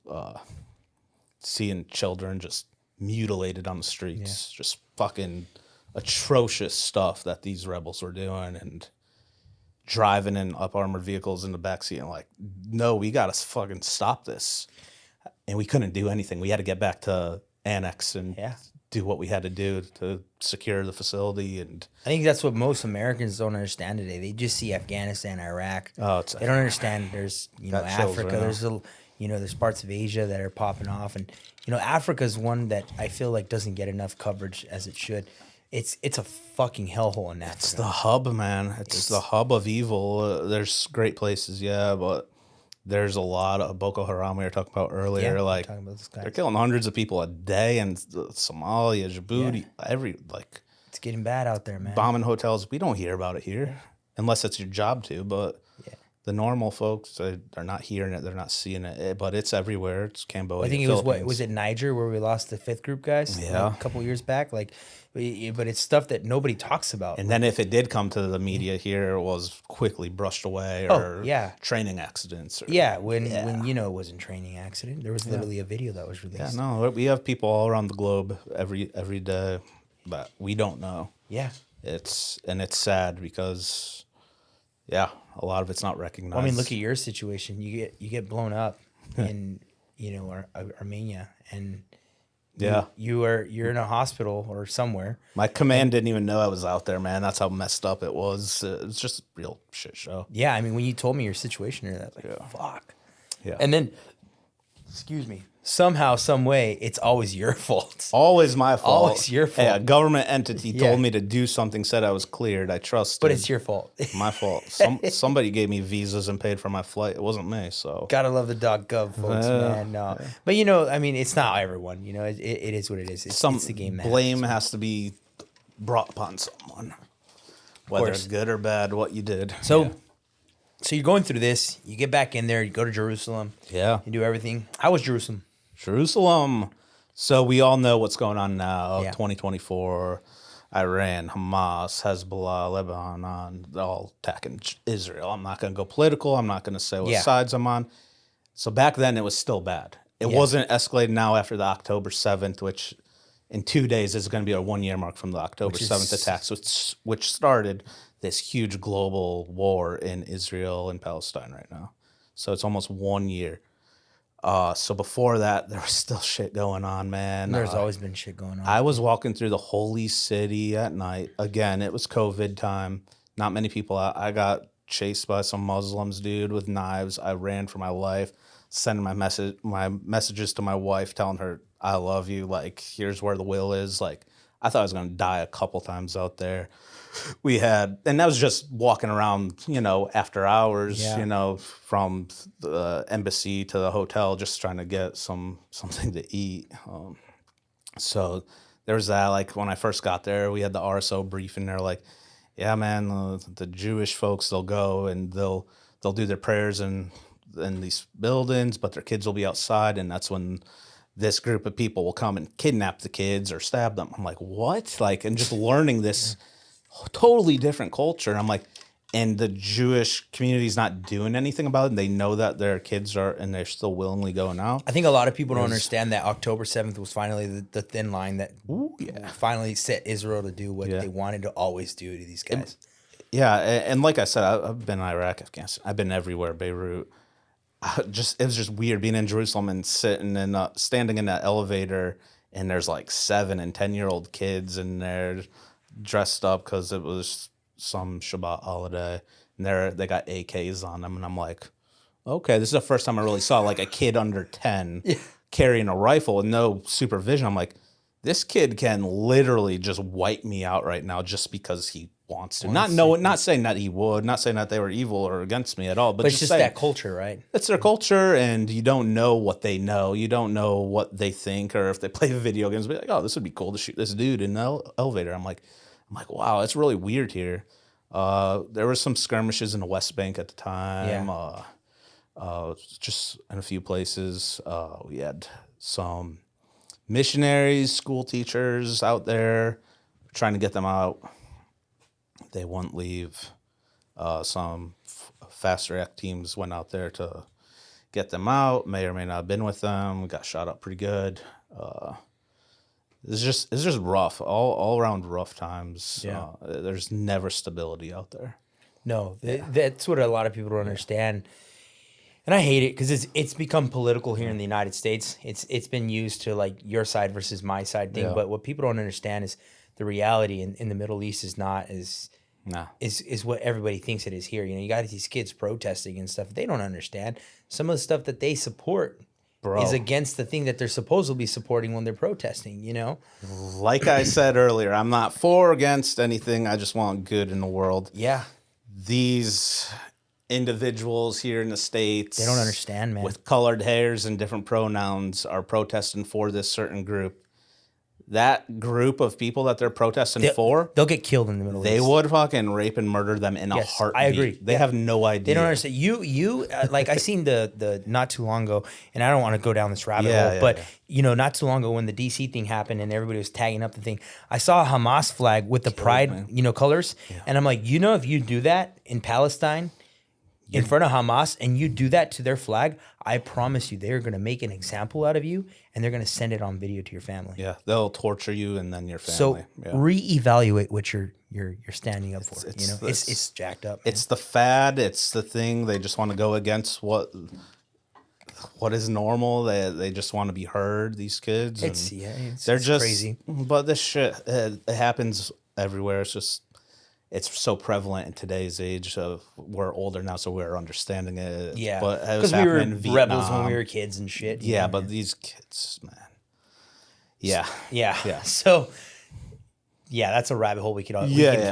Seeing children just mutilated on the streets, just fucking atrocious stuff that these rebels were doing, and driving in up armored vehicles in the backseat and like, no, we gotta fucking stop this. And we couldn't do anything. We had to get back to annex and do what we had to do to secure the facility. And I think that's what most Americans don't understand today. They just see Afghanistan, Iraq. They don't understand there's Africa. There's there's parts of Asia that are popping off, and Africa is one that I feel like doesn't get enough coverage as it should. It's a fucking hellhole in Africa. It's the hub, man. It's the hub of evil. There's great places, but there's a lot of Boko Haram we were talking about earlier. Talking about this guy. They're killing hundreds of people a day in Somalia, Djibouti, it's getting bad out there, man. Bombing hotels. We don't hear about it here unless it's your job to, but the normal folks, they're not hearing it, they're not seeing it, but it's everywhere. It's Cambodia. I think it was it Niger where we lost the 5th group guys a couple years back? But it's stuff that nobody talks about. And then if it did come to the media here, it was quickly brushed away, or training accidents. When it wasn't training accident. There was literally a video that was released. Yeah, no, we have people all around the globe every day, but we don't know. Yeah. It's sad because a lot of it's not recognized. Well, I mean, look at your situation. You get blown up in Armenia, and Yeah. You're in a hospital or somewhere. My command didn't even know I was out there, man. That's how messed up it was. It was just a real shit show. Yeah, I mean, when you told me your situation, you're like, fuck. Yeah. And then, excuse me, somehow, some way, it's always your fault. Always my fault. Always your Hey, a fault. government entity Yeah. told me to do something, said I was cleared. I trusted. But it's your fault. My fault. Somebody gave me visas and paid for my flight. It wasn't me. So Gotta love the .gov folks, man. No, but I mean, it's not everyone. It is what it is. It's the game. That blame happens. has to be brought upon someone, whether it's good or bad. What you did. So you're going through this. You get back in there. You go to Jerusalem. Yeah. You do everything. How was Jerusalem? Jerusalem. So we all know what's going on now. Yeah. 2024, Iran, Hamas, Hezbollah, Lebanon, they're all attacking Israel. I'm not going to go political. I'm not going to say what sides I'm on. So back then it was still bad. It wasn't escalated now after the October 7th, which in 2 days is going to be a 1 year mark from the October 7th attacks, which started this huge global war in Israel and Palestine right now. So it's almost 1 year. So before that, there was still shit going on, man. There's always been shit going on. I was walking through the holy city at night. Again, it was COVID time. Not many people out. I got chased by some Muslims, dude, with knives. I ran for my life, sending my messages to my wife, telling her, I love you. Like, here's where the will is. Like, I thought I was going to die a couple times out there. And that was just walking around, after hours, from the embassy to the hotel, just trying to get something to eat. So there was that. Like, when I first got there, we had the RSO briefing. They're like, yeah, man, the Jewish folks, they'll go and they'll do their prayers in these buildings, but their kids will be outside, and that's when this group of people will come and kidnap the kids or stab them. I'm like, what? Like, and just learning this totally different culture. I'm like, and the Jewish community's not doing anything about it. And they know that their kids are, and they're still willingly going out. I think a lot of people don't understand that October 7th was finally the thin line that finally set Israel to do what they wanted to always do to these guys. And like I said, I've been in Iraq, Afghanistan. I've been everywhere, Beirut. It was just weird being in Jerusalem and sitting and standing in that elevator, and there's like 7 and 10-year-old kids in there dressed up because it was some Shabbat holiday, and they got AKs on them, and I'm like, okay, this is the first time I really saw like a kid under 10 carrying a rifle with no supervision. I'm like, this kid can literally just wipe me out right now just because he wants to. Not saying that he would, not saying that they were evil or against me at all, but it's just that culture, right? It's their culture, and you don't know what they know. You don't know what they think, or if they play video games, be like, oh, this would be cool to shoot this dude in the elevator. I'm like, wow, it's really weird here. There were some skirmishes in the West Bank at the time. Just in a few places. We had some missionaries, school teachers out there trying to get them out. They wouldn't leave. Some fast react teams went out there to get them out. May or may not have been with them. Got shot up pretty good. It's just rough. All around rough times. Yeah. There's never stability out there. No, that's what a lot of people don't understand. And I hate it because it's become political here in the United States. It's been used to like your side versus my side thing. Yeah. But what people don't understand is the reality in the Middle East is not as is what everybody thinks it is here. You got these kids protesting and stuff. They don't understand some of the stuff that they support. Is against the thing that they're supposed to be supporting when they're protesting, Like I said earlier, I'm not for or against anything. I just want good in the world. Yeah. These individuals here in the States, they don't understand, man. With colored hairs and different pronouns are protesting for this certain group. That group of people that they're protesting they'll get killed in the Middle East. They would fucking rape and murder them in a heartbeat. I agree. They have no idea. They don't understand. You like I seen the not too long ago, and I don't want to go down this rabbit hole, but not too long ago when the DC thing happened and everybody was tagging up the thing, I saw a Hamas flag with the pride, colors, and I'm like, if you do that in Palestine, in front of Hamas, and you do that to their flag, I promise you they're going to make an example out of you, and they're going to send it on video to your family. Yeah, they'll torture you and then your family. So reevaluate what you're standing up for. It's jacked up. Man. It's the fad. It's the thing. They just want to go against what what is normal. They just want to be heard. These kids. It's They're just crazy. But this shit, it happens everywhere. It's so prevalent in today's age. Of we're older now, so we're understanding it. Yeah, but because we were rebels when we were kids and shit. Yeah, but these kids, man. Yeah. Yeah. So, yeah, that's a rabbit hole we could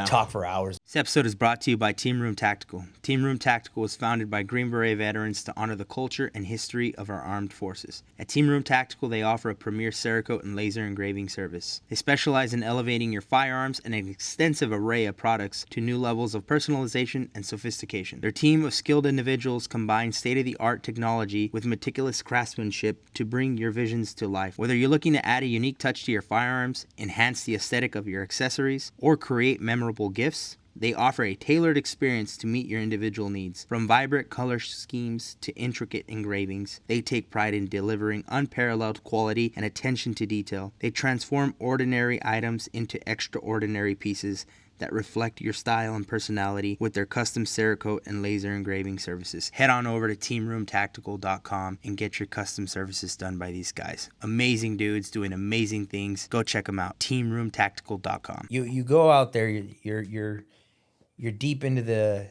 talk for hours. This episode is brought to you by Team Room Tactical. Team Room Tactical was founded by Green Beret veterans to honor the culture and history of our armed forces. At Team Room Tactical, they offer a premier Cerakote and laser engraving service. They specialize in elevating your firearms and an extensive array of products to new levels of personalization and sophistication. Their team of skilled individuals combine state-of-the-art technology with meticulous craftsmanship to bring your visions to life. Whether you're looking to add a unique touch to your firearms, enhance the aesthetic of your accessories, or create memorable gifts, they offer a tailored experience to meet your individual needs. From vibrant color schemes to intricate engravings, they take pride in delivering unparalleled quality and attention to detail. They transform ordinary items into extraordinary pieces that reflect your style and personality with their custom Cerakote and laser engraving services. Head on over to teamroomtactical.com and get your custom services done by these guys. Amazing dudes doing amazing things. Go check them out. teamroomtactical.com. You go out there, you're deep into the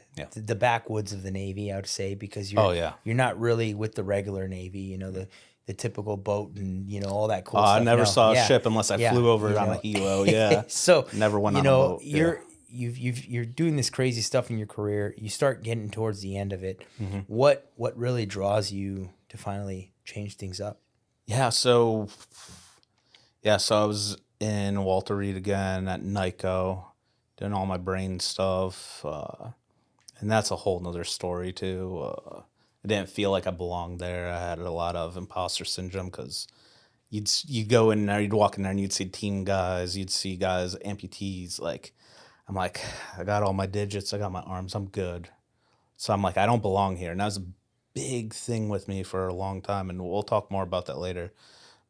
backwoods of the Navy, I would say, because you're not really with the regular Navy, the typical boat and all that cool stuff. I never saw a ship unless I flew over it on a helo. Yeah. So never went on a boat. You're doing this crazy stuff in your career. You start getting towards the end of it. Mm-hmm. What really draws you to finally change things up? So I was in Walter Reed again at NICO, doing all my brain stuff, and that's a whole nother story too. I didn't feel like I belonged there. I had a lot of imposter syndrome because you'd go in there, you'd walk in there, and you'd see team guys, you'd see guys amputees. Like, I'm like, I got all my digits, I got my arms, I'm good. So I'm like, I don't belong here, and that was a big thing with me for a long time, and we'll talk more about that later.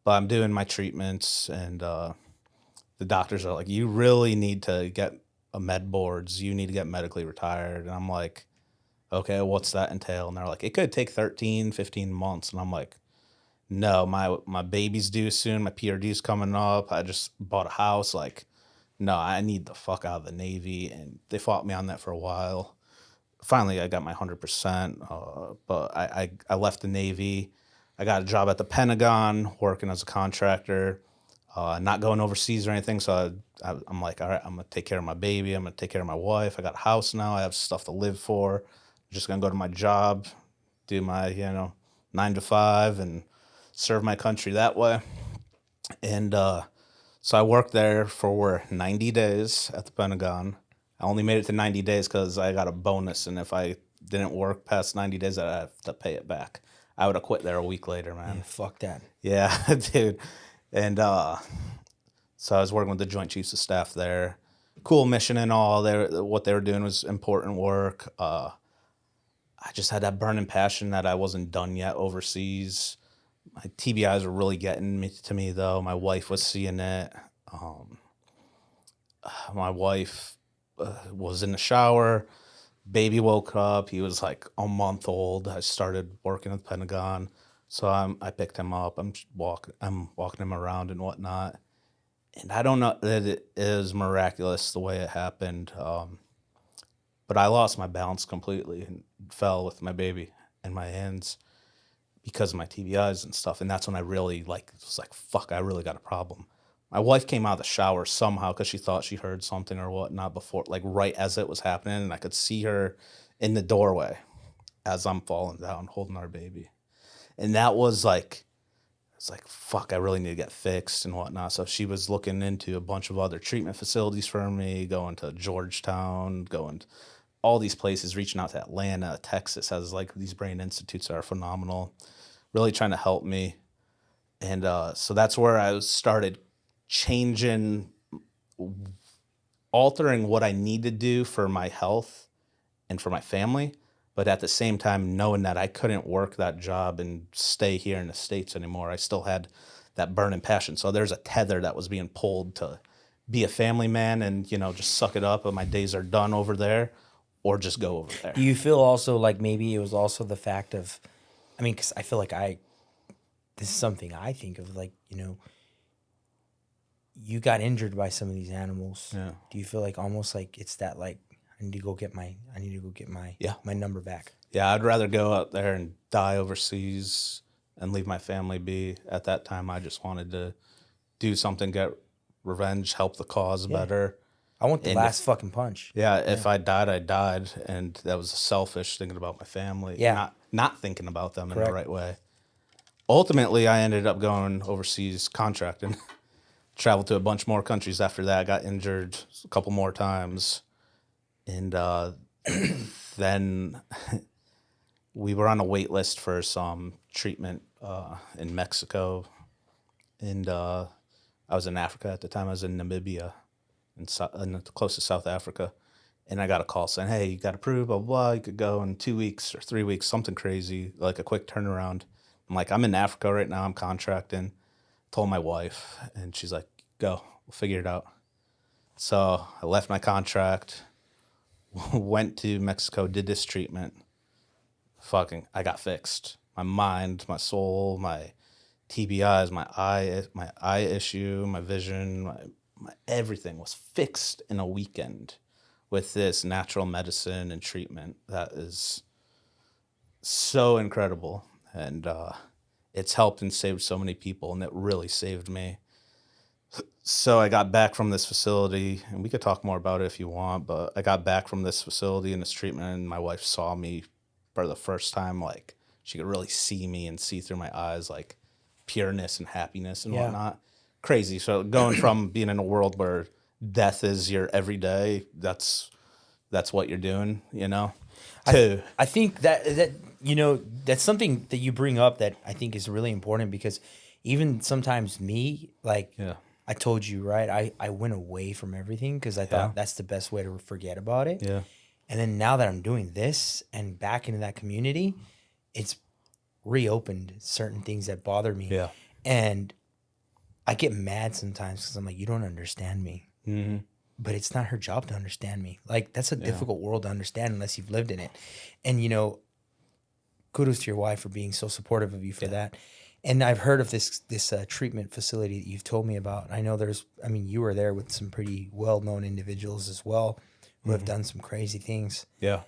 But I'm doing my treatments, and the doctors are like, you really need to get a med boards, you need to get medically retired. And I'm like, okay, what's that entail? And they're like, it could take 13, 15 months. And I'm like, no, my baby's due soon, my PRD's coming up, I just bought a house. Like, no, I need the fuck out of the Navy. And they fought me on that for a while. Finally, I got my 100%, but I left the Navy. I got a job at the Pentagon working as a contractor, not going overseas or anything. So I'm like, all right, I'm going to take care of my baby. I'm going to take care of my wife. I got a house now. I have stuff to live for. I'm just going to go to my job, do my, 9 to 5 and serve my country that way. And so I worked there for 90 days at the Pentagon. I only made it to 90 days because I got a bonus. And if I didn't work past 90 days, I'd have to pay it back. I would have quit there a week later, man. Yeah, fuck that. Yeah, dude. And so I was working with the Joint Chiefs of Staff there. Cool mission and all. What they were doing was important work. I just had that burning passion that I wasn't done yet overseas. My TBIs were really getting to me, though. My wife was seeing it. My wife was in the shower. Baby woke up. He was like a month old. I started working at the Pentagon. So I picked him up. I'm walking him around and whatnot. And I don't know that it is miraculous the way it happened. But I lost my balance completely and fell with my baby in my hands because of my TBIs and stuff. And that's when I really was like, fuck, I really got a problem. My wife came out of the shower somehow because she thought she heard something or whatnot before, like right as it was happening. And I could see her in the doorway as I'm falling down, holding our baby. And that was like, it's like, fuck, I really need to get fixed and whatnot. So she was looking into a bunch of other treatment facilities for me, going to Georgetown, going to all these places, reaching out to Atlanta, Texas, has like these brain institutes that are phenomenal, really trying to help me. And so that's where I started changing, altering what I need to do for my health and for my family. But at the same time, knowing that I couldn't work that job and stay here in the States anymore, I still had that burning passion. So there's a tether that was being pulled to be a family man and, just suck it up and my days are done over there or just go over there. Do you feel also like maybe it was also the fact of I mean, because I feel like this is something I think of, like, you got injured by some of these animals. Yeah. Do you feel like almost like it's that, like, I need to go get my Yeah. my number back? Yeah, I'd rather go out there and die overseas and leave my family be. At that time, I just wanted to do something, get revenge, help the cause better. I want the And last fucking punch. Yeah, if I died, I died, and that was selfish, thinking about my family. Yeah. Not thinking about them in Correct. the right way. Ultimately, I ended up going overseas contracting. Traveled to a bunch more countries after that. I got injured a couple more times, and then we were on a wait list for some treatment in Mexico, and I was in Africa at the time. I was in Namibia, in close to South Africa, and I got a call saying, "Hey, you got approved, blah, blah, blah. You could go in 2 weeks or 3 weeks, something crazy, like a quick turnaround." I'm like, "I'm in Africa right now. I'm contracting." Told my wife, and she's like, "Go, we'll figure it out." So I left my contract, went to Mexico, did this treatment. I got fixed. My mind, my soul, my TBIs, my eye issue, my vision, my everything was fixed in a weekend with this natural medicine and treatment that is so incredible. And it's helped and saved so many people, and it really saved me. So I got back from this facility, and we could talk more about it if you want, but I got back from this facility and this treatment, and my wife saw me for the first time. Like, she could really see me and see through my eyes, like, pureness and happiness and whatnot. Crazy. So going from being in a world where death is your everyday, that's what you're doing, I think that that's something that you bring up that I think is really important, because even sometimes me, like, I told you, right, I went away from everything because I thought that's the best way to forget about it. Yeah. And then now that I'm doing this and back into that community, it's reopened certain things that bother me. Yeah. And I get mad sometimes because I'm like, you don't understand me. Mm-hmm. But it's not her job to understand me. Like, that's a difficult world to understand unless you've lived in it. And, kudos to your wife for being so supportive of you for that. And I've heard of this treatment facility that you've told me about. I know you were there with some pretty well-known individuals as well who have done some crazy things. Yeah.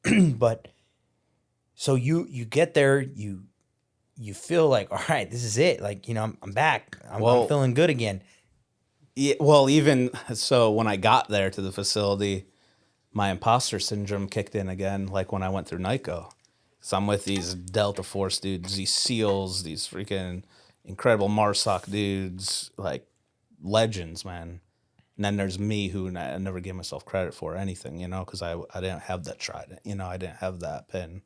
But so you get there, you feel like, all right, this is it. Like, I'm back. I'm feeling good again. Yeah, well, even so, when I got there to the facility, my imposter syndrome kicked in again, like when I went through NICO. So I'm with these Delta Force dudes, these SEALs, these freaking incredible MARSOC dudes, like legends, man. And then there's me, who I never gave myself credit for anything, because I didn't have that trident, I didn't have that pin.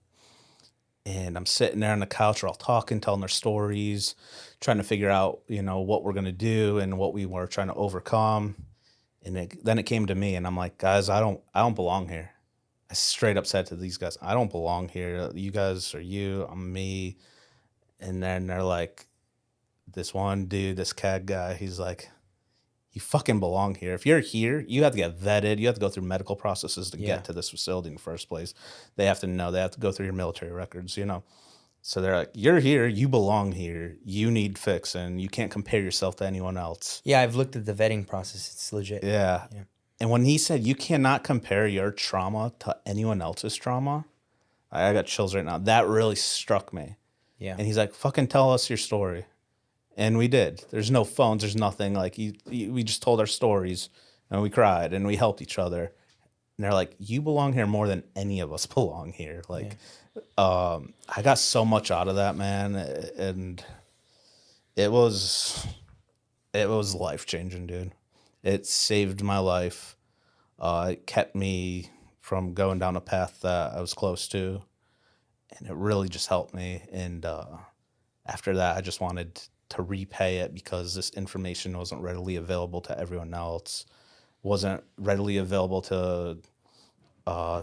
And I'm sitting there on the couch, we're all talking, telling their stories, trying to figure out, what we're going to do and what we were trying to overcome. And then it came to me, and I'm like, guys, I don't belong here. I straight up said to these guys, I don't belong here. You guys are you, I'm me. And then they're like, this one dude, this CAG guy, he's like, you fucking belong here. If you're here, you have to get vetted. You have to go through medical processes to get to this facility in the first place. They have to know. They have to go through your military records, So they're like, you're here. You belong here. You need fixing. You can't compare yourself to anyone else. Yeah, I've looked at the vetting process. It's legit. Yeah. And when he said you cannot compare your trauma to anyone else's trauma, I got chills right now. That really struck me. Yeah. And he's like, fucking tell us your story. And we did. There's no phones. There's nothing. Like, we just told our stories, and we cried, and we helped each other. And they're like, you belong here more than any of us belong here. Like, I got so much out of that, man. And it was life-changing, dude. It saved my life. It kept me from going down a path that I was close to. And it really just helped me. And after that, I just wanted to repay it, because this information wasn't readily available to everyone else, wasn't readily available to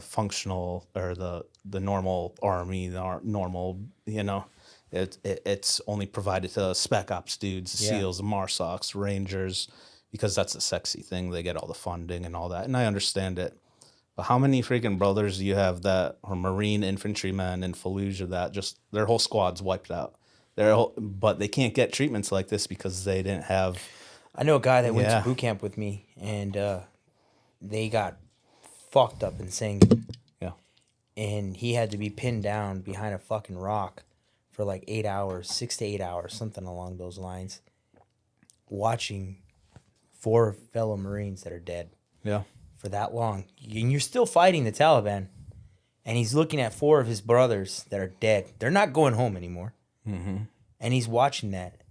functional or the normal army, the normal, it's only provided to spec ops dudes, SEALs, MARSOCs, Rangers, because that's the sexy thing. They get all the funding and all that, and I understand it. But how many freaking brothers do you have that are Marine infantrymen in Fallujah that just their whole squad's wiped out? But they can't get treatments like this because they didn't have. I know a guy that went to Yeah. boot camp with me, and they got fucked up in Singing, Yeah. and he had to be pinned down behind a fucking rock for like 8 hours, 6 to 8 hours, something along those lines, watching 4 fellow Marines that are dead Yeah. for that long. And you're still fighting the Taliban, and he's looking at 4 of his brothers that are dead. They're not going home anymore. Mm-hmm. And he's watching that,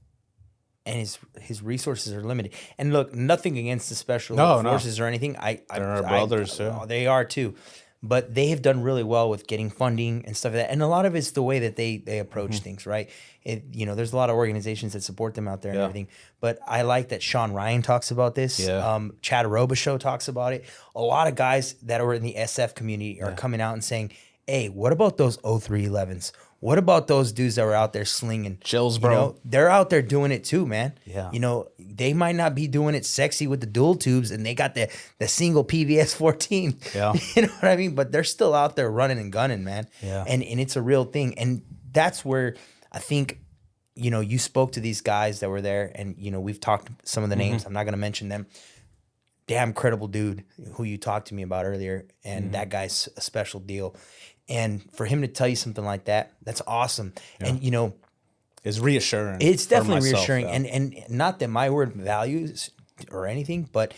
and his resources are limited. And look, nothing against the special forces or anything. They're our brothers too. They are too, but they have done really well with getting funding and stuff like that. And a lot of it's the way that they approach things, right? There's a lot of organizations that support them out there and everything. But I like that Sean Ryan talks about this. Yeah. Chad Robichaux talks about it. A lot of guys that are in the SF community are coming out and saying, "Hey, what about those 0311s? What about those dudes that were out there slinging?" Chills, bro. They're out there doing it too, man. Yeah. They might not be doing it sexy with the dual tubes, and they got the single PVS 14. Yeah. You know what I mean? But they're still out there running and gunning, man. Yeah. And it's a real thing. And that's where I think, you spoke to these guys that were there, and, we've talked some of the names. I'm not going to mention them. Damn credible dude who you talked to me about earlier. And that guy's a special deal. And for him to tell you something like that, that's awesome. Yeah. And, it's reassuring. It's definitely myself, reassuring. yeah. And not that my word values or anything, but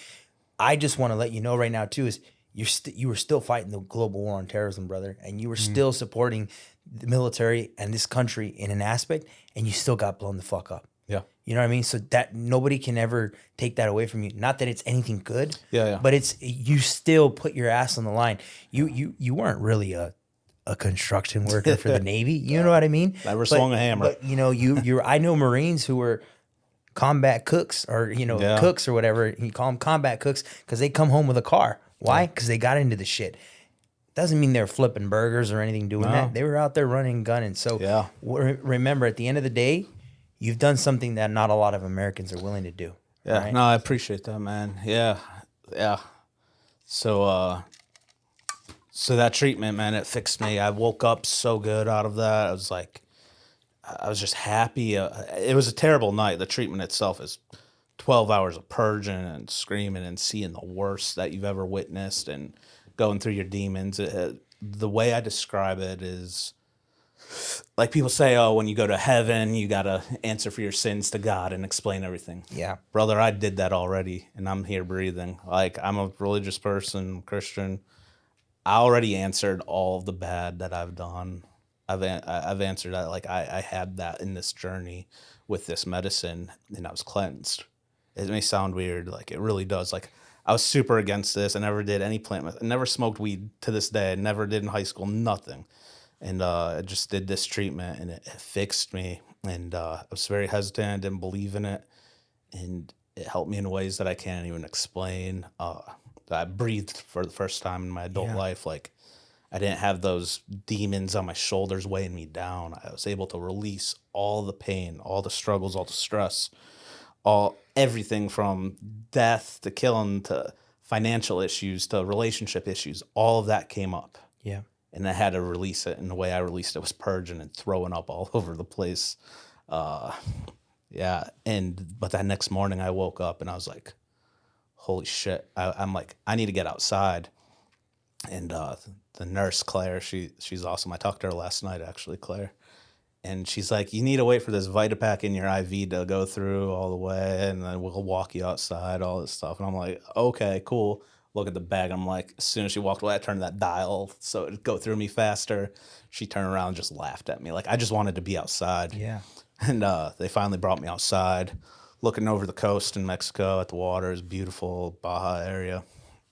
I just want to let you know right now too, is you were still fighting the global war on terrorism, brother. And you were still supporting the military and this country in an aspect, and you still got blown the fuck up. Yeah. You know what I mean? So that nobody can ever take that away from you. Not that it's anything good. Yeah. But you still put your ass on the line. You weren't really a construction worker for the Navy. You know what I mean? Never swung a hammer. But I know Marines who were combat cooks or, cooks or whatever. You call them combat cooks because they come home with a car. Why? Because they got into the shit. Doesn't mean they're flipping burgers or anything doing that. They were out there running and gunning. So remember, at the end of the day, you've done something that not a lot of Americans are willing to do. Yeah. Right? No, I appreciate that, man. Yeah. Yeah. So that treatment, man, it fixed me. I woke up so good out of that. I was just happy. It was a terrible night. The treatment itself is 12 hours of purging and screaming and seeing the worst that you've ever witnessed and going through your demons. The way I describe it is like people say, oh, when you go to heaven, you got to answer for your sins to God and explain everything. Yeah. Brother, I did that already, and I'm here breathing. Like, I'm a religious person, Christian. I already answered all of the bad that I've done. I've answered that. Like, I had that in this journey with this medicine, and I was cleansed. It may sound weird. Like, it really does. Like, I was super against this. I never did any plant. I never smoked weed to this day. I never did in high school, nothing. And I just did this treatment, and it fixed me. And I was very hesitant. I didn't believe in it. And it helped me in ways that I can't even explain. I breathed for the first time in my adult life. Like, I didn't have those demons on my shoulders weighing me down. I was able to release all the pain, all the struggles, all the stress, everything from death to killing to financial issues to relationship issues. All of that came up. Yeah. And I had to release it. And the way I released it was purging and throwing up all over the place. But that next morning I woke up and I was like, holy shit. I'm like, I need to get outside. And the nurse, Claire, she's awesome. I talked to her last night, actually, Claire. And she's like, you need to wait for this Vitapack in your IV to go through all the way, and then we'll walk you outside, all this stuff. And I'm like, okay, cool. Look at the bag. I'm like, as soon as she walked away, I turned that dial so it'd go through me faster. She turned around and just laughed at me. Like, I just wanted to be outside. Yeah. And they finally brought me outside, looking over the coast in Mexico at the water. It's beautiful, Baja area.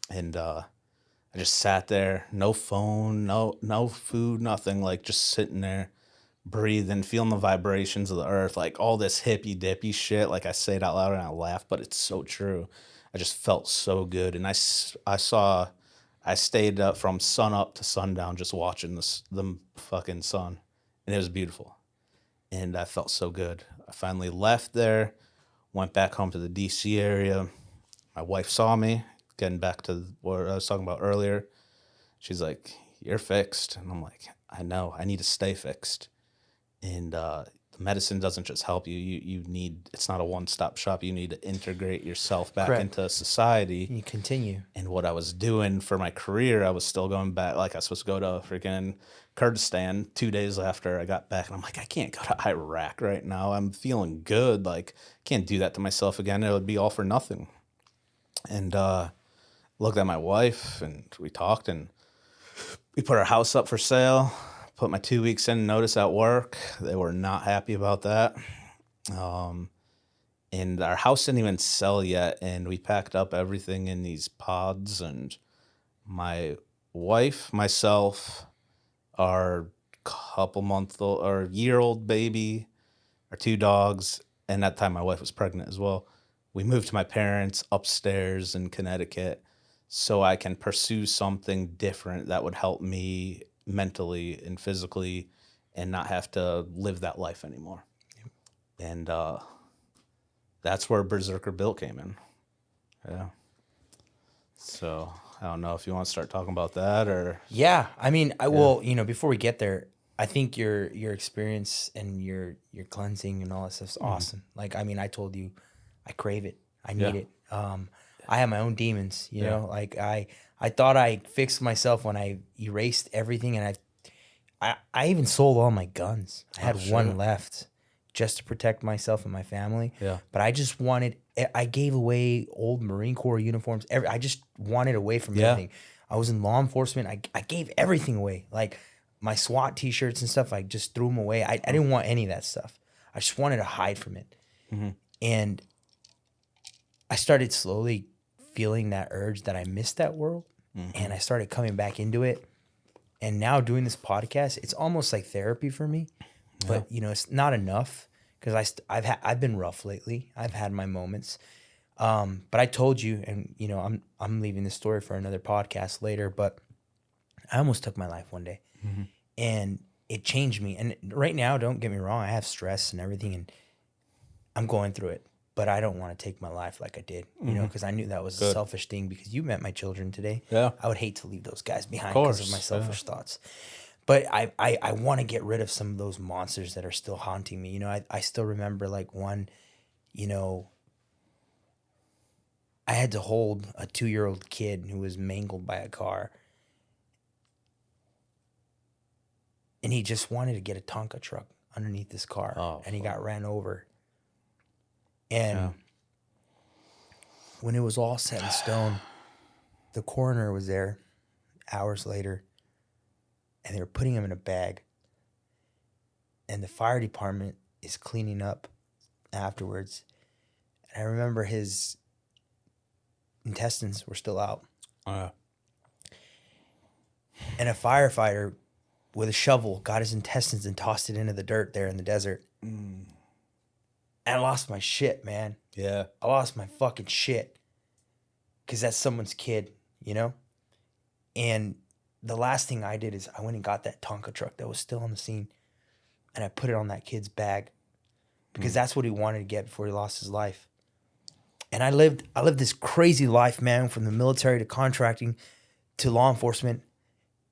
And I just sat there, no phone, no food, nothing, like just sitting there, breathing, feeling the vibrations of the earth, like all this hippy dippy shit. Like, I say it out loud and I laugh, but it's so true. I just felt so good. And I stayed up from sun up to sundown just watching the fucking sun. And it was beautiful. And I felt so good. I finally left there, went back home to the D.C. area. My wife saw me, getting back to what I was talking about earlier. She's like, you're fixed. And I'm like, I know, I need to stay fixed. And the medicine doesn't just help you. You need, it's not a one-stop shop. You need to integrate yourself back Correct. into society. You continue. And what I was doing for my career, I was still going back. Like, I was supposed to go to freaking Kurdistan 2 days after I got back. And I'm like, I can't go to Iraq right now. I'm feeling good. Like, I can't do that to myself again. It would be all for nothing. And looked at my wife, and we talked, and we put our house up for sale. Put my 2 weeks in notice at work. They were not happy about that. And our house didn't even sell yet, and we packed up everything in these pods, and my wife, myself, our couple-month-old or year-old baby, our 2 dogs, and at the time my wife was pregnant as well. We moved to my parents' upstairs in Connecticut so I can pursue something different that would help me mentally and physically and not have to live that life anymore. Yep. And that's where Berserker Bill came in. Yeah. So I don't know if you want to start talking about that or. Yeah. I mean, I will, before we get there, I think your experience and your cleansing and all that stuff's awesome. Like, I mean, I told you, I crave it. I need it. I have my own demons, you know, like I thought I fixed myself when I erased everything, and I even sold all my guns. I had one left just to protect myself and my family. Yeah. But I just wanted, I gave away old Marine Corps uniforms. I just wanted away from everything. I was in law enforcement. I gave everything away. Like my SWAT t-shirts and stuff, I just threw them away. I didn't want any of that stuff. I just wanted to hide from it. Mm-hmm. And I started slowly feeling that urge that I missed that world. Mm-hmm. And I started coming back into it. And now doing this podcast, it's almost like therapy for me. But, it's not enough because I've been rough lately. I've had my moments. But I told you, and, I'm leaving this story for another podcast later, but I almost took my life one day. Mm-hmm. And it changed me. And right now, don't get me wrong, I have stress and everything, and I'm going through it. But I don't want to take my life like I did, because I knew that was a selfish thing because you met my children today. Yeah. I would hate to leave those guys behind because of my selfish thoughts. But I want to get rid of some of those monsters that are still haunting me. I still remember like one, I had to hold a 2-year-old kid who was mangled by a car. And he just wanted to get a Tonka truck underneath this car. And he got ran over. And when it was all set in stone, the coroner was there hours later, and they were putting him in a bag. And the fire department is cleaning up afterwards. And I remember his intestines were still out. And a firefighter with a shovel got his intestines and tossed it into the dirt there in the desert. Mm. And I lost my shit, man. Yeah. I lost my fucking shit. Because that's someone's kid, And the last thing I did is I went and got that Tonka truck that was still on the scene. And I put it on that kid's bag. Because that's what he wanted to get before he lost his life. And I lived this crazy life, man, from the military to contracting to law enforcement.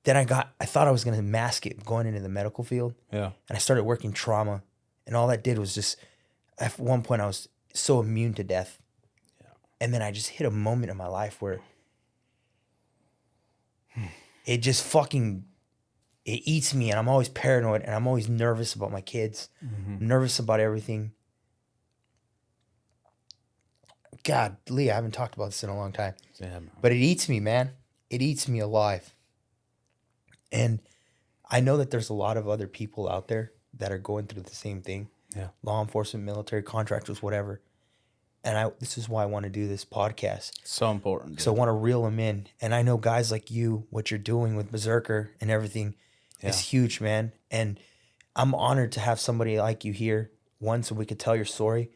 Then I thought I was going to mask it going into the medical field. Yeah. And I started working trauma. And all that did was just... At one point, I was so immune to death. Yeah. And then I just hit a moment in my life where it just fucking, it eats me. And I'm always paranoid. And I'm always nervous about my kids. Mm-hmm. Nervous about everything. God, Lee, I haven't talked about this in a long time. Yeah, but it eats me, man. It eats me alive. And I know that there's a lot of other people out there that are going through the same thing. Yeah, law enforcement, military, contractors, whatever. And this is why I want to do this podcast. So important. So I want to reel them in. And I know guys like you, what you're doing with Berserker and everything is huge, man. And I'm honored to have somebody like you here. One, so we could tell your story,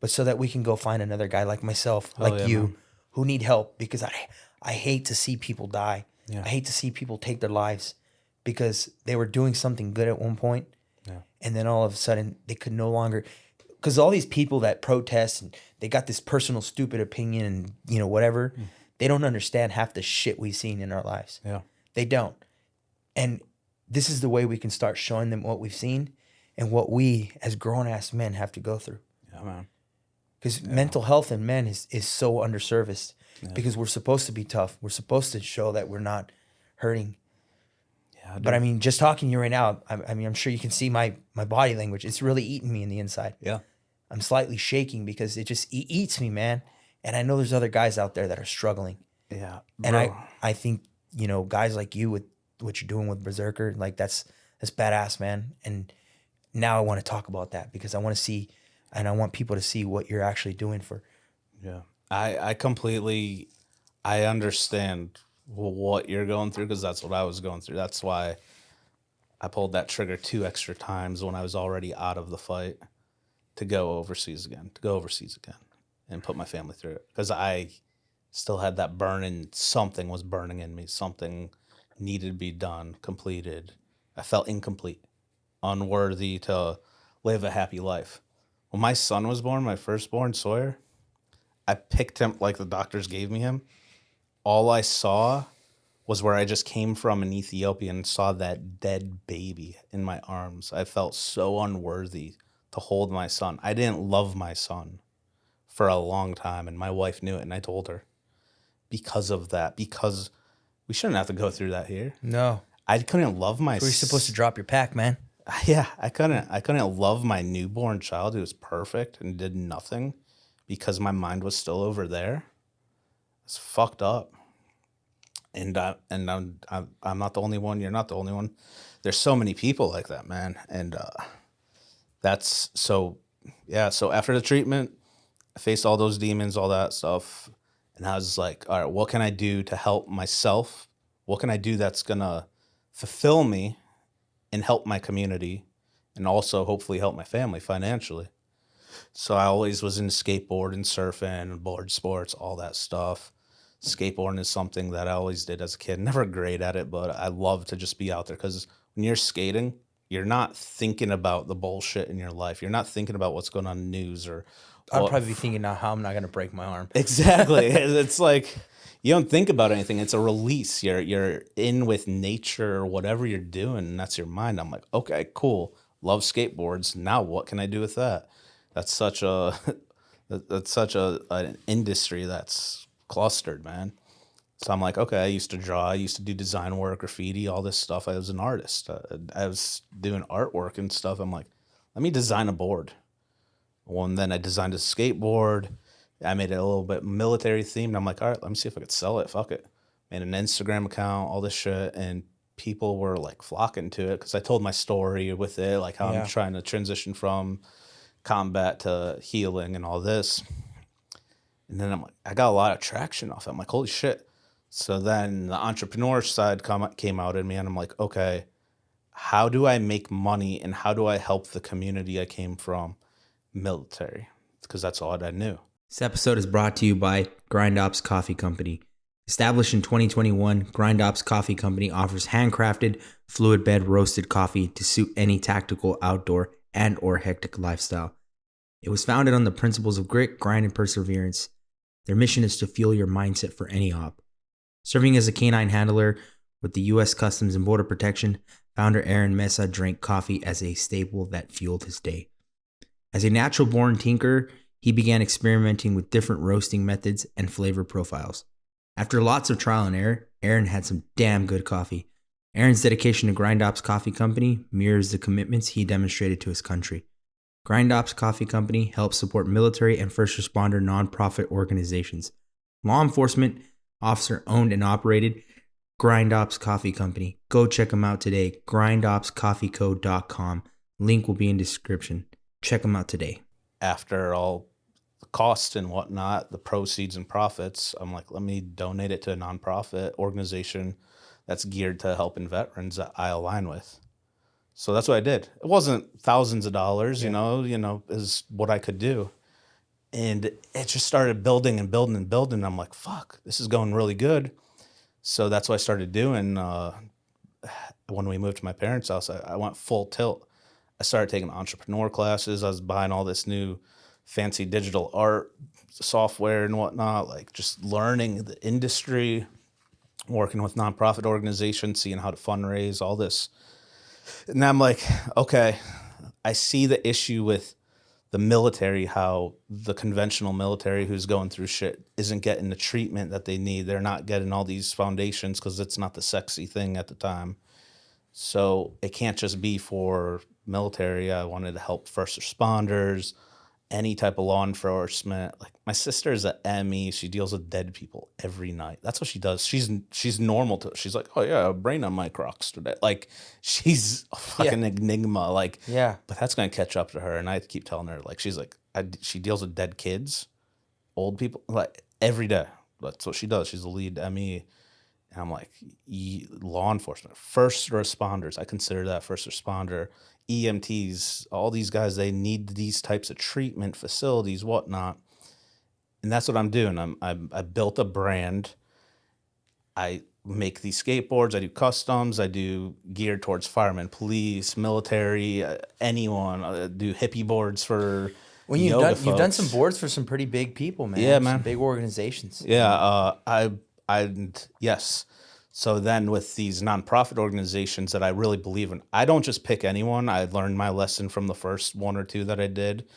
but so that we can go find another guy like myself, like you, man, who need help. Because I hate to see people die. Yeah. I hate to see people take their lives because they were doing something good at one point. Yeah. And then all of a sudden they could no longer, because all these people that protest and they got this personal stupid opinion and whatever, they don't understand half the shit we've seen in our lives. Yeah. They don't. And this is the way we can start showing them what we've seen and what we as grown-ass men have to go through. Yeah, man. Because mental health in men is so underserviced because we're supposed to be tough. We're supposed to show that we're not hurting. Yeah, But I mean, just talking to you right now, I mean, I'm sure you can see my body language. It's really eating me in the inside. Yeah. I'm slightly shaking because it just eats me, man. And I know there's other guys out there that are struggling. Yeah. And I think, you know, guys like you with what you're doing with Berserker, like that's badass, man. And now I want to talk about that because I want to see, and I want people to see what you're actually doing for. Yeah. I completely, I understand what you're going through because that's what I was going through. That's why I pulled that trigger 2 extra times when I was already out of the fight to go overseas again, and put my family through it. Because I still had that burning, something was burning in me. Something needed to be done, completed. I felt incomplete, unworthy to live a happy life. When my son was born, my firstborn, Sawyer, I picked him like the doctors gave me him. All I saw was where I just came from in Ethiopia and saw that dead baby in my arms. I felt so unworthy to hold my son. I didn't love my son for a long time, and my wife knew it, and I told her because of that, because we shouldn't have to go through that here. No. I couldn't love my You're supposed to drop your pack, man. Yeah, I couldn't love my newborn child who was perfect and did nothing because my mind was still over there. It's fucked up. And I'm not the only one. You're not the only one. There's so many people like that, man. And that's so, yeah. So after the treatment, I faced all those demons, all that stuff. And I was like, all right, what can I do to help myself? What can I do that's going to fulfill me and help my community and also hopefully help my family financially? So I always was into skateboarding, surfing, board sports, all that stuff. Skateboarding is something that I always did as a kid. Never great at it, but I love to just be out there because when you're skating, you're not thinking about the bullshit in your life. You're not thinking about what's going on in the news or I'd probably be thinking now how I'm not going to break my arm. Exactly. It's like you don't think about anything. It's a release. You're in with nature or whatever you're doing, and that's your mind. I'm like, okay, cool. Love skateboards. Now what can I do with that? That's such a an industry that's clustered, man. So I'm like, okay, I used to draw. I used to do design work, graffiti, all this stuff. I was an artist. I was doing artwork and stuff. I'm like, let me design a board. Well, and then I designed a skateboard. I made it a little bit military themed. I'm like, all right, let me see if I could sell it. Fuck it. Made an Instagram account, all this shit. And people were like flocking to it because I told my story with it, like how I'm trying to transition from combat to healing and all this. And then I'm like, I got a lot of traction off it. I'm like, holy shit. So then the entrepreneur side came out in me, and I'm like, okay, how do I make money and how do I help the community I came from? Military, because that's all I knew. This episode is brought to you by Grind Ops Coffee Company. Established in 2021, Grind Ops Coffee Company offers handcrafted, fluid bed roasted coffee to suit any tactical, outdoor, and or hectic lifestyle. It was founded on the principles of grit, grind, and perseverance. Their mission is to fuel your mindset for any op. Serving as a canine handler with the U.S. Customs and Border Protection, founder Aaron Mesa drank coffee as a staple that fueled his day. As a natural-born tinkerer, he began experimenting with different roasting methods and flavor profiles. After lots of trial and error, Aaron had some damn good coffee. Aaron's dedication to Grind Ops Coffee Company mirrors the commitments he demonstrated to his country. Grind Ops Coffee Company helps support military and first responder nonprofit organizations. Law enforcement, officer-owned and operated, Grind Ops Coffee Company. Go check them out today, grindopscoffeeco.com. Link will be in description. Check them out today. After all the costs and whatnot, the proceeds and profits, I'm like, let me donate it to a nonprofit organization that's geared to helping veterans that I align with. So that's what I did. It wasn't thousands of dollars, you know, is what I could do. And it just started building and building and building. I'm like, fuck, this is going really good. So that's what I started doing. When we moved to my parents' house, I went full tilt. I started taking entrepreneur classes. I was buying all this new fancy digital art software and whatnot, like just learning the industry, working with nonprofit organizations, seeing how to fundraise, all this. And I'm like, okay, I see the issue with the military, how the conventional military who's going through shit isn't getting the treatment that they need. They're not getting all these foundations because it's not the sexy thing at the time. So it can't just be for military. I wanted to help first responders, any type of law enforcement. Like my sister is an ME. She deals with dead people every night. That's what she does. She's normal to. She's like, oh yeah, a brain on my Crocs today. Like she's a fucking enigma. Like but that's gonna catch up to her. And I keep telling her, like, she's like, she deals with dead kids, old people, like every day. That's what she does. She's the lead ME. And I'm like, law enforcement, first responders. I consider that first responder. EMTs, all these guys, they need these types of treatment facilities, whatnot. And that's what I'm doing. I built a brand. I make these skateboards. I do customs. I do geared towards firemen, police, military, anyone. I do hippie boards for you've done some boards for some pretty big people, man. Yeah, man. Some big organizations. Yeah, yes. So then with these nonprofit organizations that I really believe in, I don't just pick anyone. I learned my lesson from the first one or two that I did,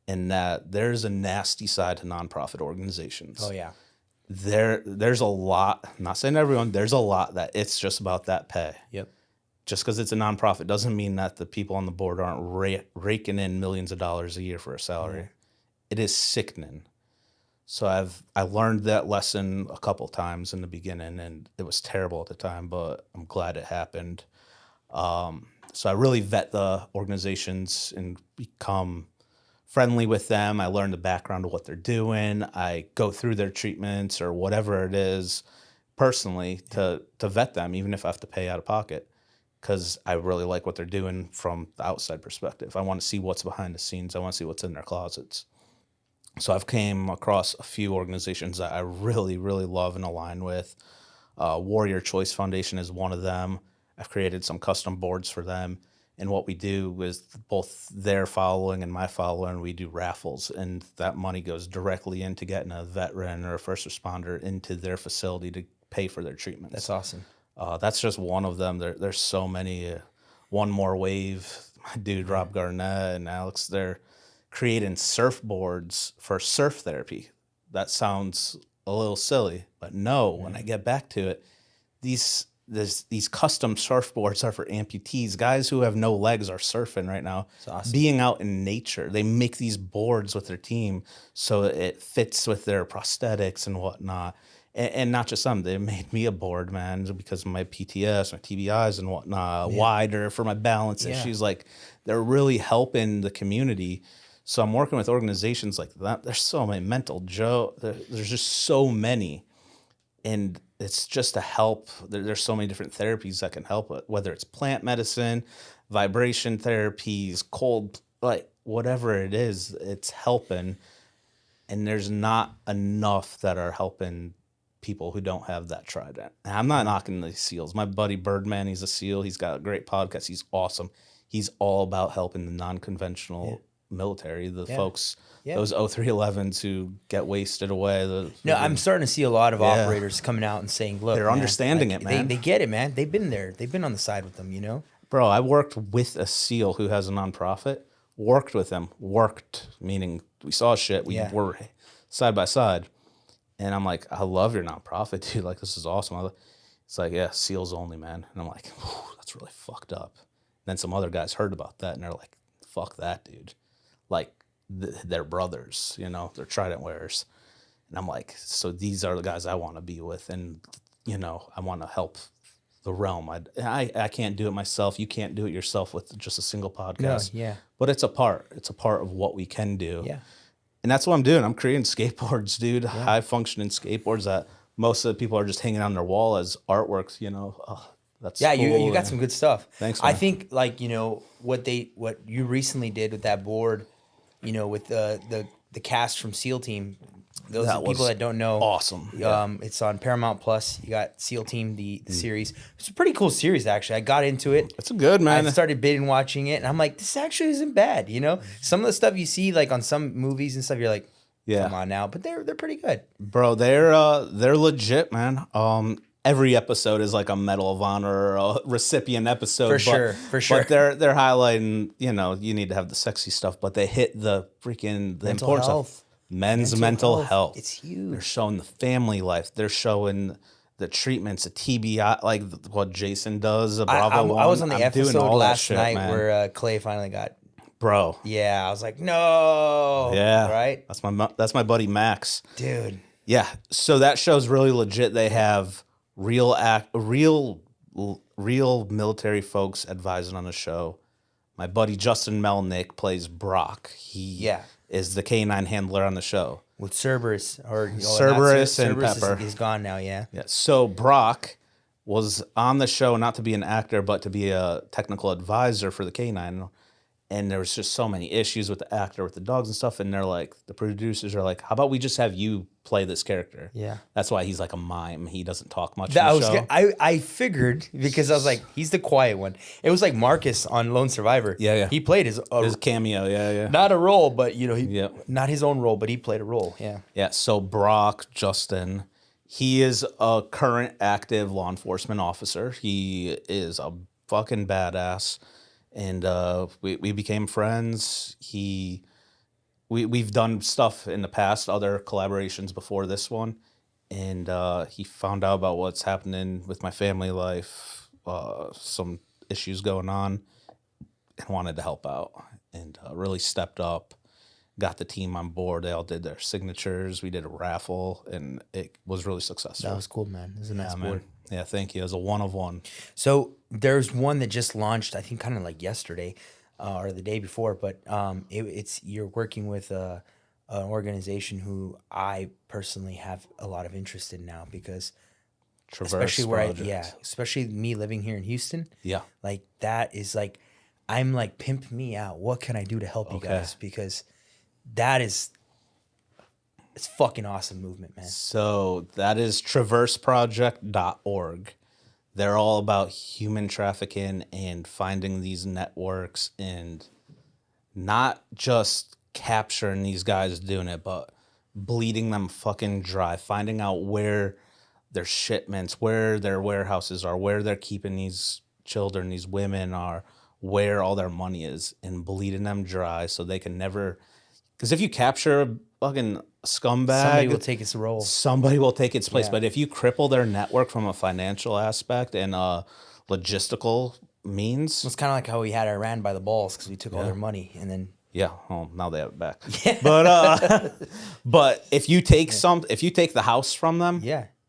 and that there's a nasty side to nonprofit organizations. Oh yeah. There's a lot, I'm not saying everyone, there's a lot that it's just about that pay. Yep. Just because it's a nonprofit doesn't mean that the people on the board aren't raking in millions of dollars a year for a salary. Mm-hmm. It is sickening. So I learned that lesson a couple times in the beginning, and it was terrible at the time, but I'm glad it happened. So I really vet the organizations and become friendly with them. I learn the background of what they're doing. I go through their treatments or whatever it is personally to vet them, even if I have to pay out of pocket, because I really like what they're doing from the outside perspective. I want to see what's behind the scenes. I want to see what's in their closets. So I've came across a few organizations that I really, really love and align with. Warrior Choice Foundation is one of them. I've created some custom boards for them. And what we do is both their following and my following, we do raffles. And that money goes directly into getting a veteran or a first responder into their facility to pay for their treatments. That's awesome. That's just one of them. There's so many. One More Wave, my dude Rob Garnett and Alex, they're creating surfboards for surf therapy. That sounds a little silly, but no, when I get back to it, these custom surfboards are for amputees. Guys who have no legs are surfing right now. That's awesome. Being out in nature. They make these boards with their team so it fits with their prosthetics and whatnot. And not just them, they made me a board, man, because of my PTS, my TBIs and whatnot, wider for my balance issues. Like, they're really helping the community. So I'm working with organizations like that. There's so many there's just so many. And it's just to help. There's so many different therapies that can help it, whether it's plant medicine, vibration therapies, cold, like whatever it is, it's helping. And there's not enough that are helping people who don't have that trident. And I'm not knocking the SEALs. My buddy Birdman, he's a SEAL. He's got a great podcast. He's awesome. He's all about helping the non-conventional military, the folks, those 0311s who get wasted away. I'm starting to see a lot of operators coming out and saying, look, they're understanding it, man. They get it, man. They've been there. They've been on the side with them, you know? Bro, I worked with a SEAL who has a nonprofit, worked with him, meaning we saw shit, we were side by side. And I'm like, I love your nonprofit, dude. Like, this is awesome. It's like, yeah, SEALs only, man. And I'm like, that's really fucked up. Then some other guys heard about that, and they're like, fuck that, dude. Like, they're brothers, you know, they're trident wearers. And I'm like, so these are the guys I want to be with. And, you know, I want to help the realm. I can't do it myself. You can't do it yourself with just a single podcast. No, But it's a part. It's a part of what we can do. Yeah. And that's what I'm doing. I'm creating skateboards, dude. Yeah. High-functioning skateboards that most of the people are just hanging on their wall as artworks, you know. Oh, that's cool. You got some good stuff. Thanks, man. I think, like, you know, what you recently did with that board, you know, with the cast from SEAL Team. Those are people that don't know. Awesome. It's on Paramount Plus. You got SEAL Team, the series. It's a pretty cool series, actually. I got into it. It's a good, man. I started binge watching it, and I'm like, this actually isn't bad, you know? Some of the stuff you see, like, on some movies and stuff, you're like, come on now. But they're pretty good. Bro, they're legit, man. every episode is like a Medal of Honor or a recipient episode. For sure. But they're highlighting, you need to have the sexy stuff, but they hit the Mental importance health. of men's mental health. It's huge. They're showing the family life. They're showing the treatments, a TBI, like what Jason does, a Bravo I was on the I'm doing episode all that last shit, night man. where Clay finally got. Bro. Yeah, I was like, no. Yeah. Right? That's my buddy Max. Dude. Yeah. So that show's really legit. They have real military folks advising on the show. My buddy Justin Melnick plays Brock. He is the K9 handler on the show. With Cerberus Cerberus and Pepper. He's gone now, yeah. Yeah. So Brock was on the show not to be an actor, but to be a technical advisor for the K9. And there was just so many issues with the actor, with the dogs and stuff. And they're like, the producers are like, how about we just have you play this character? Yeah. That's why he's like a mime. He doesn't talk much in the show. I figured, because I was like, he's the quiet one. It was like Marcus on Lone Survivor. Yeah. He played his cameo, yeah. not a role, but not his own role, but he played a role. Yeah. Yeah. So Brock, Justin, he is a current active law enforcement officer. He is a fucking badass. And we became friends. We've done stuff in the past, other collaborations before this one, and he found out about what's happening with my family life, some issues going on, and wanted to help out, and really stepped up, got the team on board. They all did their signatures. We did a raffle, and it was really successful. That was cool, man. It was a nice board. Yeah, thank you. It was a one of one. So there's one that just launched, I think, kind of like yesterday or the day before. But it's you're working with an organization who I personally have a lot of interest in now, because Traverse especially me living here in Houston. Yeah, like that is like, I'm like, pimp me out. What can I do to help you guys? Because that is. It's fucking awesome movement, man. So that is traverseproject.org. They're all about human trafficking and finding these networks, and not just capturing these guys doing it, but bleeding them fucking dry, finding out where their shipments, where their warehouses are, where they're keeping these children, these women are, where all their money is, and bleeding them dry so they can never... Because if you capture a fucking scumbag, somebody will take its role. Somebody will take its place. Yeah. But if you cripple their network from a financial aspect and logistical means, It's kind of like how we had Iran by the balls, because we took all their money and then. yeah, well, now they have it back. But if you take if you take the house from them,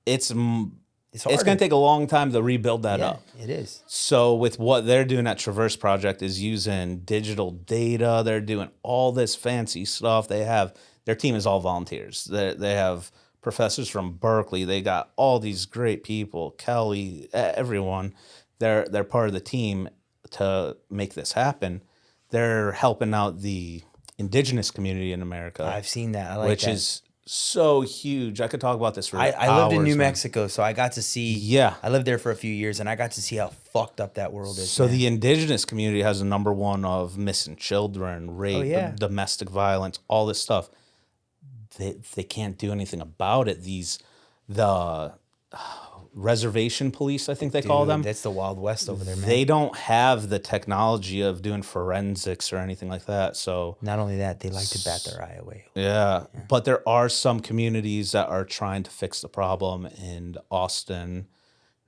it's going to take a long time to rebuild that up. It is. So with what they're doing at Traverse Project is using digital data. They're doing all this fancy stuff. Their team is all volunteers. They have professors from Berkeley. They got all these great people, Kelly, everyone. They're part of the team to make this happen. They're helping out the indigenous community in America. I've seen that. I like which that. is so huge. I could talk about this for hours. I lived in New Mexico, so I got to see. Yeah. I lived there for a few years, and I got to see how fucked up that world is. So man. the indigenous community has a number one of missing children, rape, domestic violence, all this stuff. They can't do anything about it. The reservation police, I think they call them. That's the Wild West over there, man. They don't have the technology of doing forensics or anything like that. So not only that, they like to bat their eye away. Yeah, but there are some communities that are trying to fix the problem. In Austin,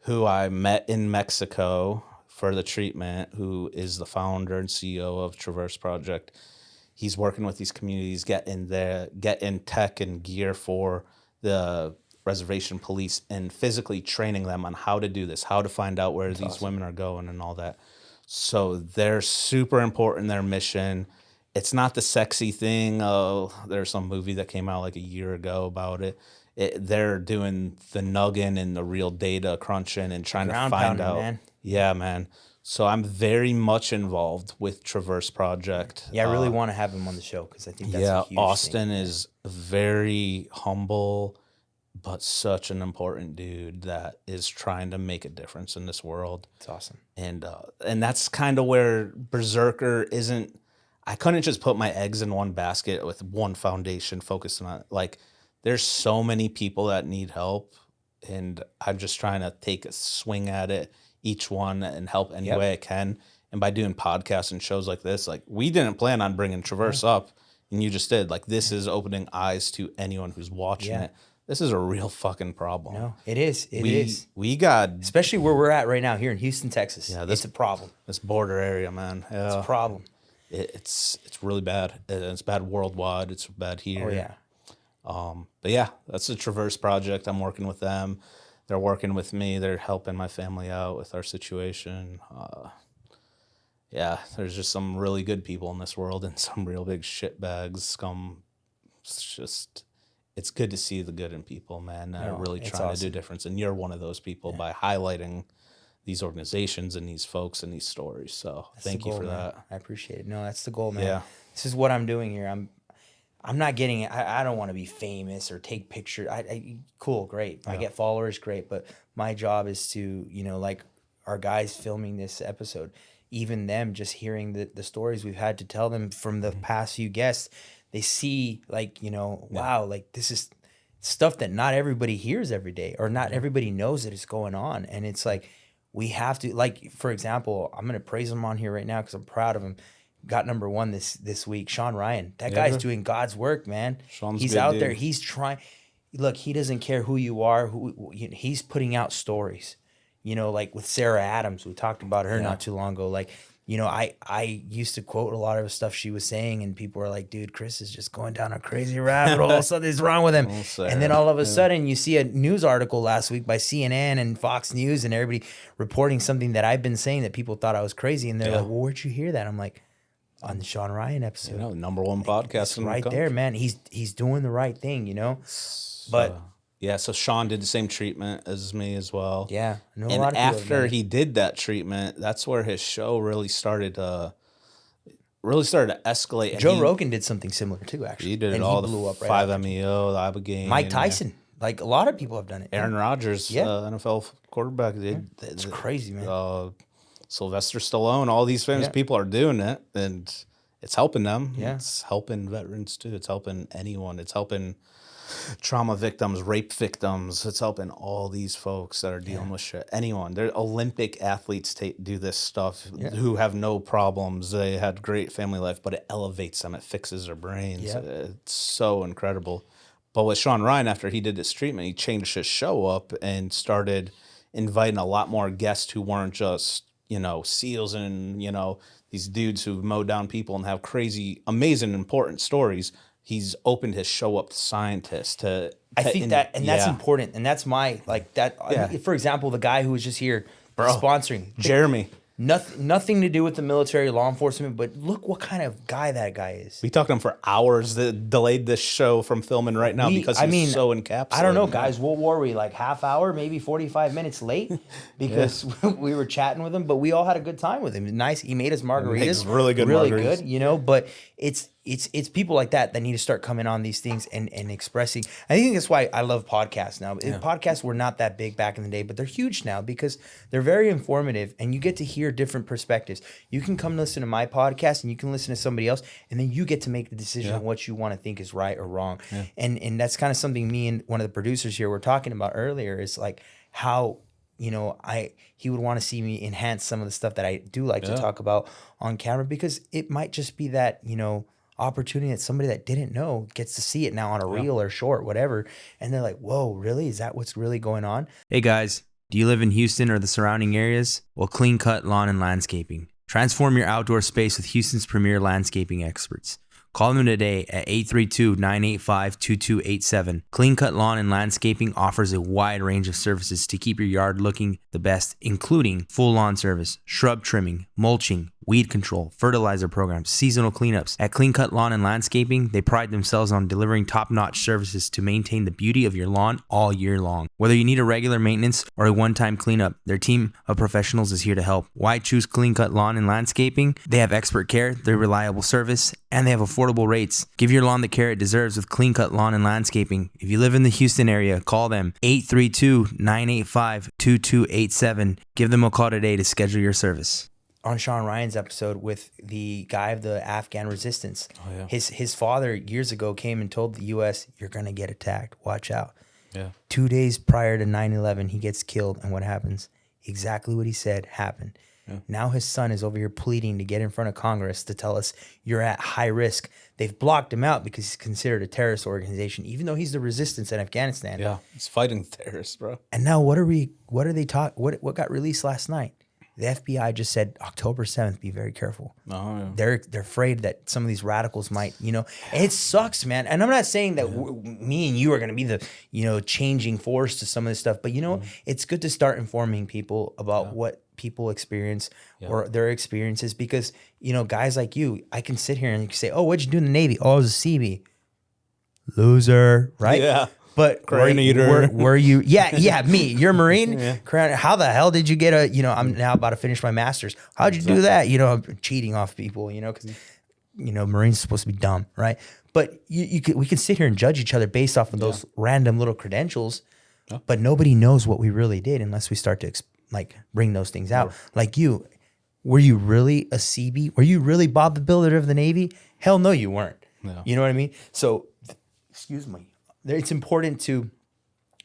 who I met in Mexico for the treatment, who is the founder and CEO of Traverse Project. He's working with these communities, getting tech and gear for the reservation police and physically training them on how to do this, how to find out where these women are going and all that. So they're super important, their mission. It's not the sexy thing. Oh, there's some movie that came out like a year ago about it. They're doing the nugging and the real data crunching and trying to find out. Man. Yeah, man. So I'm very much involved with Traverse Project. Yeah, I really want to have him on the show because I think that's a huge Austin thing. is very humble, but such an important dude that is trying to make a difference in this world. It's awesome. And that's kind of where Berserker isn't. I couldn't just put my eggs in one basket with one foundation focusing on it. Like, there's so many people that need help and I'm just trying to take a swing at it, each one, and help any way I can. And by doing podcasts and shows like this, like we didn't plan on bringing Traverse up, and you just did. Like this is opening eyes to anyone who's watching it. This is a real fucking problem. No, it is. It is. We got, especially where we're at right now here in Houston, Texas. Yeah, it's a problem. This border area, man. Yeah. It's a problem. It's really bad. It's bad worldwide. It's bad here. Oh yeah. But yeah, that's a Traverse project. I'm working with them. They're working with me. They're helping my family out with our situation. Yeah, there's just some really good people in this world and some real big shitbags, scum. It's good to see the good in people, man. Really trying to do a difference. And you're one of those people by highlighting these organizations and these folks and these stories. So thank you for that. I appreciate it. No, that's the goal, man. Yeah. This is what I'm doing here. I'm not getting it. I don't want to be famous or take pictures. Cool, great. I get followers, great. But my job is to, like our guys filming this episode, even them just hearing the stories we've had to tell them from the past few guests, they see wow, like this is stuff that not everybody hears every day, or not everybody knows that it's going on. And it's like, we have to, like, for example, I'm going to praise him on here right now because I'm proud of him. Got number 1 this week, Sean Ryan. That guy's doing God's work, man. He's out there. He's trying. Look, he doesn't care who you are. He's putting out stories. Like with Sarah Adams, we talked about her not too long ago. Like, I used to quote a lot of the stuff she was saying, and people were like, dude, Chris is just going down a crazy rabbit hole. Something's wrong with him. And then all of a sudden you see a news article last week by CNN and Fox News and everybody reporting something that I've been saying that people thought I was crazy. And they're like, well, where'd you hear that? I'm like, on the Sean Ryan episode. Number 1 podcast. Right there, man. He's doing the right thing, But yeah, so Sean did the same treatment as me as well. Yeah. And after he did that treatment, that's where his show really started to escalate. Joe Rogan did something similar too, actually. He did it all, blew up right 5 MEO, the Ibogaine. Mike Tyson. Like, a lot of people have done it. Aaron Rodgers, NFL quarterback, did. It's crazy, man. Sylvester Stallone, all these famous people are doing it, and it's helping them. Yeah. It's helping veterans too. It's helping anyone. It's helping trauma victims, rape victims. It's helping all these folks that are dealing with shit. Anyone. They're Olympic athletes do this stuff who have no problems. They had great family life, but it elevates them. It fixes their brains. Yeah. It's so incredible. But with Sean Ryan, after he did this treatment, he changed his show up and started inviting a lot more guests who weren't just, SEALs and, these dudes who mow down people and have crazy, amazing, important stories. He's opened his show up to scientists. I think that's important. And that's my, like, that. Yeah. For example, the guy who was just here sponsoring. Jeremy. Nothing to do with the military, law enforcement, but look what kind of guy that guy is. We talked to him for hours. That delayed this show from filming right now because he's so encapsulated. I don't know, guys. What were we, like half hour, maybe 45 minutes late? Because we were chatting with him, but we all had a good time with him. Nice. He made us margaritas. Really good margaritas. But it's people like that need to start coming on these things and expressing. I think that's why I love podcasts now. Podcasts were not that big back in the day, but they're huge now because they're very informative and you get to hear different perspectives. You can come listen to my podcast and you can listen to somebody else, and then you get to make the decision on what you want to think is right or wrong. Yeah. And that's kind of something me and one of the producers here were talking about earlier, is like how he would want to see me enhance some of the stuff that I do like to talk about on camera, because it might just be that, opportunity that somebody that didn't know gets to see it now on a reel or short, whatever. And they're like, whoa, really? Is that what's really going on? Hey guys, do you live in Houston or the surrounding areas? Well, Clean Cut Lawn and Landscaping. Transform your outdoor space with Houston's premier landscaping experts. Call them today at 832-985-2287. Clean Cut Lawn and Landscaping offers a wide range of services to keep your yard looking the best, including full lawn service, shrub trimming, mulching, weed control, fertilizer programs, seasonal cleanups. At Clean Cut Lawn and Landscaping, they pride themselves on delivering top-notch services to maintain the beauty of your lawn all year long. Whether you need a regular maintenance or a one-time cleanup, their team of professionals is here to help. Why choose Clean Cut Lawn and Landscaping? They have expert care, they're reliable service, and they have affordable rates. Give your lawn the care it deserves with Clean Cut Lawn and Landscaping. If you live in the Houston area, call them 832-985-2287. Give them a call today to schedule your service. On Sean Ryan's episode with the guy of the Afghan resistance, his father years ago came and told the U.S., you're going to get attacked. Watch out. Yeah. 2 days prior to 9/11, he gets killed. And what happens? Exactly what he said happened. Yeah. Now his son is over here pleading to get in front of Congress to tell us you're at high risk. They've blocked him out because he's considered a terrorist organization, even though he's the resistance in Afghanistan. Yeah. He's fighting terrorists, bro. And now what are they talk? What got released last night? The FBI just said October 7th, be very careful. Oh, yeah. They're afraid that some of these radicals might, and it sucks, man. And I'm not saying that me and you are going to be the, changing force to some of this stuff, but it's good to start informing people about what people experience or their experiences, because, guys like you, I can sit here and you can say, oh, what'd you do in the Navy? Oh, I was a CB. Loser, right? Yeah. But Crane eater. were you? Yeah, me. You're a Marine. Yeah. How the hell did you get I'm now about to finish my master's. How'd you do that? I'm cheating off people. Because Marines are supposed to be dumb, right? But we can sit here and judge each other based off of those random little credentials, but nobody knows what we really did unless we start to bring those things out. Like you, were you really a CB? Were you really Bob the Builder of the Navy? Hell no, you weren't. No. You know what I mean? So, excuse me. It's important to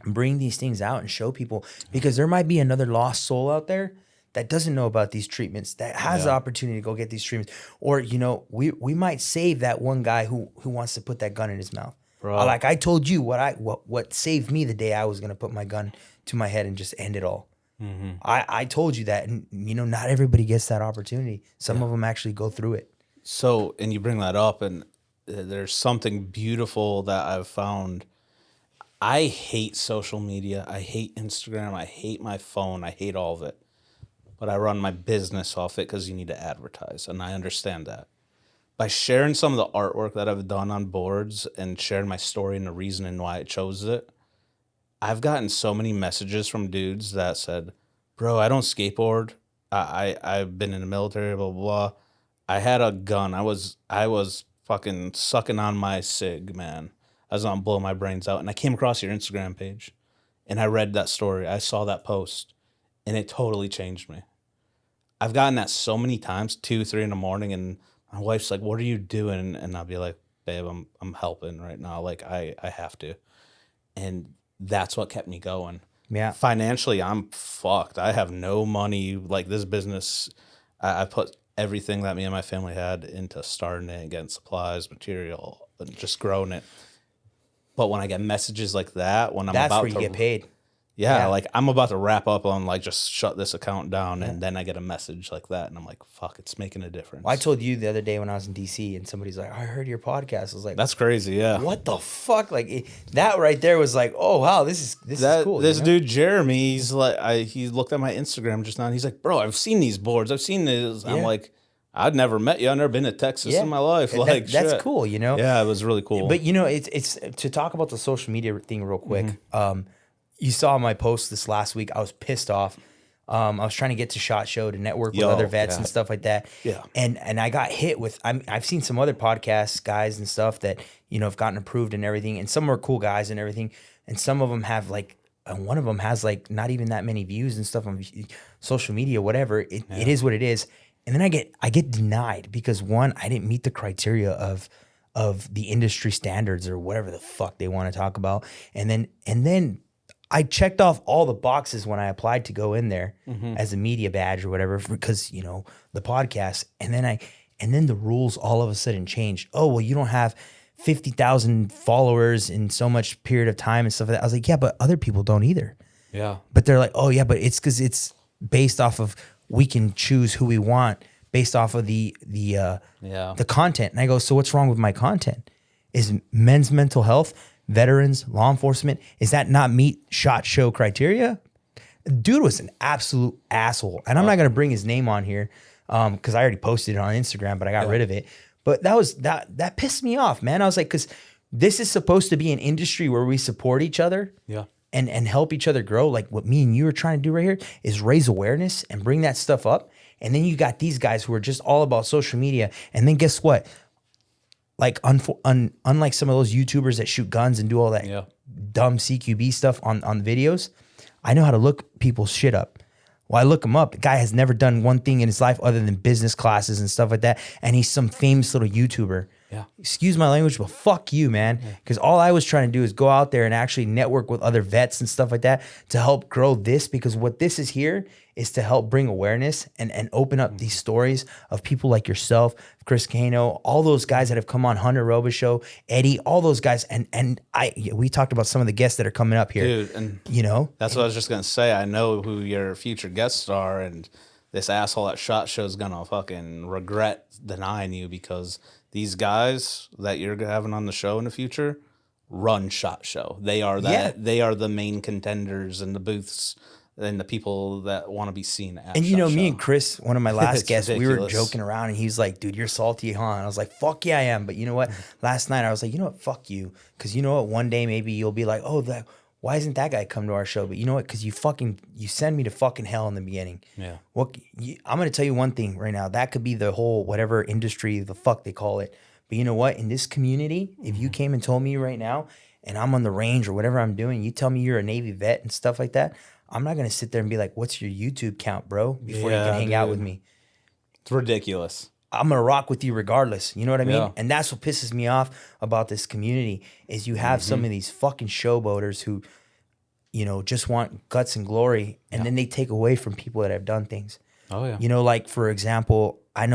bring these things out and show people, because there might be another lost soul out there that doesn't know about these treatments, that has the opportunity to go get these treatments. Or, we might save that one guy who wants to put that gun in his mouth. Bro. Like I told you what saved me the day I was going to put my gun to my head and just end it all. Mm-hmm. I told you that, and not everybody gets that opportunity. Some of them actually go through it. So, and you bring that up, and there's something beautiful that I've found. I hate social media. I hate Instagram. I hate my phone. I hate all of it. But I run my business off it because you need to advertise, and I understand that. By sharing some of the artwork that I've done on boards and sharing my story and the reason and why I chose it, I've gotten so many messages from dudes that said, bro, I don't skateboard. I've been in the military, blah, blah, blah. I had a gun. I was fucking sucking on my cig, man. I was on blowing my brains out. And I came across your Instagram page and I read that story. I saw that post and it totally changed me. I've gotten that so many times, 2, 3 in the morning, and my wife's like, what are you doing? And I'll be like, babe, I'm helping right now. Like I have to. And that's what kept me going. Yeah. Financially, I'm fucked. I have no money. Like this business, I put everything that me and my family had into starting it, getting supplies, material, and just growing it. But when I get messages like that, when I'm that's about where you to get paid. Yeah, like I'm about to wrap up on like just shut this account down, and then I get a message like that, and I'm like, fuck, it's making a difference. Well, I told you the other day when I was in DC, and somebody's like, I heard your podcast. I was like, that's crazy, yeah. What the fuck? Like that right there was like, oh wow, this is cool. This dude Jeremy, he's like, he looked at my Instagram just now, and he's like, bro, I've seen these boards, I've seen this. I'm like, I'd never met you. I've never been to Texas in my life. Like that's shit. cool, Yeah, it was really cool. But it's to talk about the social media thing real quick. You saw my post this last week. I was pissed off. I was trying to get to SHOT Show to network with other vets and stuff like that. Yeah. And I got hit with. I've seen some other podcasts, guys and stuff that have gotten approved and everything. And some are cool guys and everything. And some of them have like. And one of them has like not even that many views and stuff on social media. Whatever. It is what it is. And then I get denied because one, I didn't meet the criteria of the industry standards or whatever the fuck they want to talk about. And then I checked off all the boxes when I applied to go in there as a media badge or whatever, because the podcast. And then the rules all of a sudden changed. Oh, well, you don't have 50,000 followers in so much period of time and stuff like that. I was like, yeah, but other people don't either. Yeah. But they're like, oh yeah, but it's because it's based off of, we can choose who we want based off of the content. And I go, so what's wrong with my content? Is men's mental health, veterans, law enforcement, is that not meet SHOT Show criteria? Dude was an absolute asshole. And I'm not going to bring his name on here because I already posted it on Instagram, but I got rid of it. But that pissed me off, man. I was like, because this is supposed to be an industry where we support each other. Yeah. And help each other grow. Like what me and you are trying to do right here is raise awareness and bring that stuff up. And then you got these guys who are just all about social media. And then guess what? Like unlike some of those YouTubers that shoot guns and do all that dumb CQB stuff on videos, I know how to look people's shit up. Well, I look him up. The guy has never done one thing in his life other than business classes and stuff like that. And he's some famous little YouTuber. Yeah. Excuse my language, but fuck you, man. Because all I was trying to do is go out there and actually network with other vets and stuff like that to help grow this. Because what this is here is to help bring awareness and open up these stories of people like yourself, Chris Kano, all those guys that have come on Hunter Roba Show, Eddie, all those guys. And we talked about some of the guests that are coming up here. Dude, and you know, that's what I was just gonna say. I know who your future guests are, and this asshole at SHOT Show is gonna fucking regret denying you, because these guys that you're having on the show in the future run SHOT Show. They are that. Yeah. They are the main contenders in the booths and the people that want to be seen at. And you know, SHOT me Show. and Chris, one of my last It's guests, we were ridiculous. joking around, and he's like, "Dude, you're salty, huh?" And I was like, "Fuck yeah, I am." But you know what? Last night I was like, "You know what? Fuck you," because you know what? One day maybe you'll be like, "Oh, why isn't that guy come to our show?" But you know what? Because you send me to fucking hell in the beginning. Yeah. I'm gonna tell you one thing right now. That could be the whole whatever industry the fuck they call it. But you know what? In this community, if you came and told me right now, and I'm on the range or whatever I'm doing, you tell me you're a Navy vet and stuff like that, I'm not gonna sit there and be like, "What's your YouTube count, bro?" Before you Yeah, can hang out dude. with me. It's ridiculous. I'm gonna rock with you regardless. You know what I mean? Yeah. And that's what pisses me off about this community is you have some of these fucking showboaters who, you know, just want guts and glory, and then they take away from people that have done things. Oh yeah. You know, like for example, I'm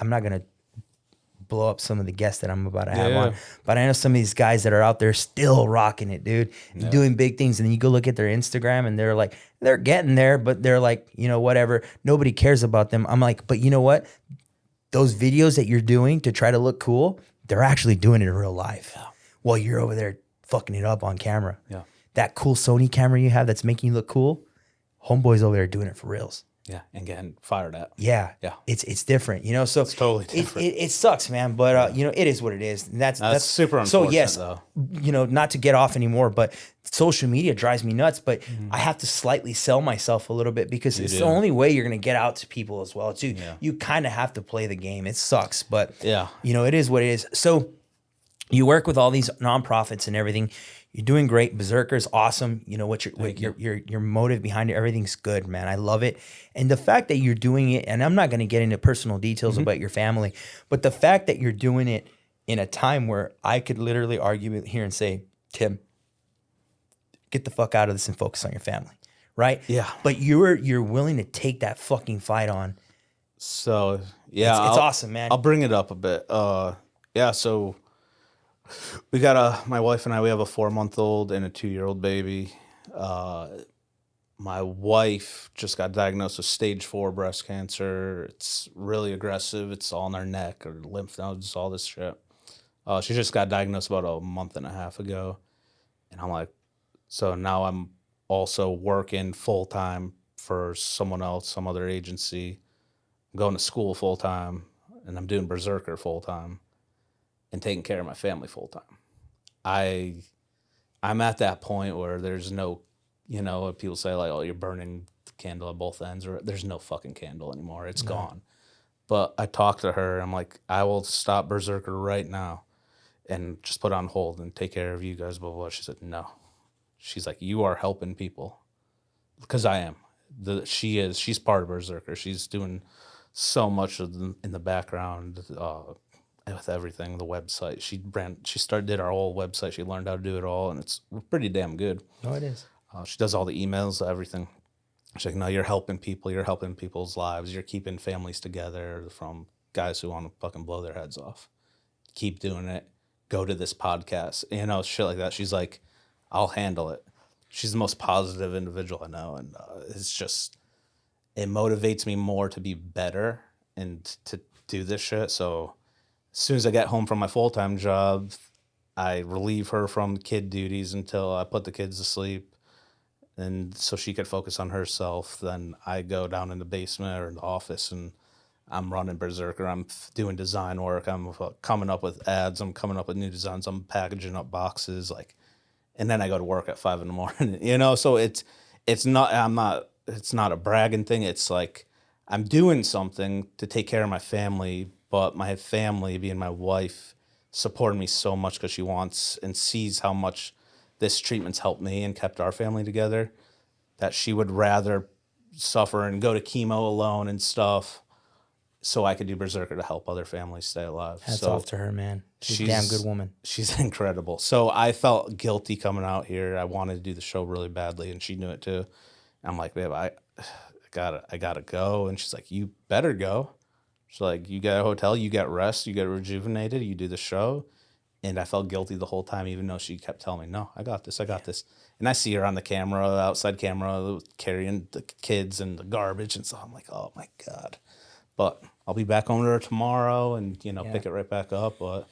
not gonna blow up some of the guests that I'm about to have on, but I know some of these guys that are out there still rocking it, dude, doing big things. And then you go look at their Instagram and they're like, they're getting there, but they're like, you know, whatever. Nobody cares about them. I'm like, but you know what? Those videos that you're doing to try to look cool, they're actually doing it in real life while you're over there fucking it up on camera. Yeah. That cool Sony camera you have that's making you look cool, homeboy's over there doing it for reals. Yeah. And getting fired at. Yeah. Yeah. It's different, you know? So It's totally different. It sucks, man. But you know, it is what it is. And that's super So unfortunate, yes, though. you know, not to get off anymore, but social media drives me nuts. But I have to slightly sell myself a little bit because it's do. the only way you're gonna get out to people as well. Too. You kind of have to play the game. It sucks, but Yeah. you know, it is what it is. So you work with all these nonprofits and everything. You're doing great. Berserker's awesome. You know what your motive behind it. Everything's good, man. I love it. And the fact that you're doing it, and I'm not going to get into personal details about your family, but the fact that you're doing it in a time where I could literally argue it here and say, Tim, get the fuck out of this and focus on your family, right? Yeah. But you're willing to take that fucking fight on. So yeah, It's awesome, man. I'll bring it up a bit. Yeah. So we got my wife and I, we have a 4-month-old and a 2-year-old baby. My wife just got diagnosed with stage 4 breast cancer. It's really aggressive. It's all in her neck, or lymph nodes, all this shit. She just got diagnosed about a month and a half ago. And I'm like, so now I'm also working full-time for someone else, some other agency. I'm going to school full-time, and I'm doing Berserker full-time and taking care of my family full-time. I'm at that point where there's no, you know, people say like, oh, you're burning the candle at both ends, or there's no fucking candle anymore. It's gone. But I talked to her. I'm like, I will stop Berserker right now and just put it on hold and take care of you guys, blah, blah, blah. She said, no. She's like, you are helping people. Because I am. She's part of Berserker. She's doing so much in the background with everything, the website. She did our whole website. She learned how to do it all, and it's pretty damn good. No, it is. She does all the emails, everything. She's like, no, you're helping people. You're helping people's lives. You're keeping families together from guys who want to fucking blow their heads off. Keep doing it. Go to this podcast. You know, shit like that. She's like, I'll handle it. She's the most positive individual I know. And it's just, it motivates me more to be better and to do this shit. So as soon as I get home from my full-time job, I relieve her from kid duties until I put the kids to sleep. And so she could focus on herself. Then I go down in the basement or in the office and I'm running Berserker. I'm doing design work. I'm coming up with ads. I'm coming up with new designs. I'm packaging up boxes. And then I go to work at 5 a.m. You know, so it's not a bragging thing. It's like I'm doing something to take care of my family, but my family, being my wife, supported me so much because she wants and sees how much this treatment's helped me and kept our family together, that she would rather suffer and go to chemo alone and stuff so I could do Berserker to help other families stay alive. Hats so off to her, man. She's a damn good woman. She's incredible. So I felt guilty coming out here. I wanted to do the show really badly, and she knew it too. I'm like, babe, I gotta go. And she's like, you better go. She's like, you got a hotel, you got rest, you get rejuvenated, you do the show. And I felt guilty the whole time, even though she kept telling me, no, I got this. And I see her on the camera, outside camera, carrying the kids and the garbage. And so I'm like, oh my God. But I'll be back on her tomorrow and, pick it right back up. But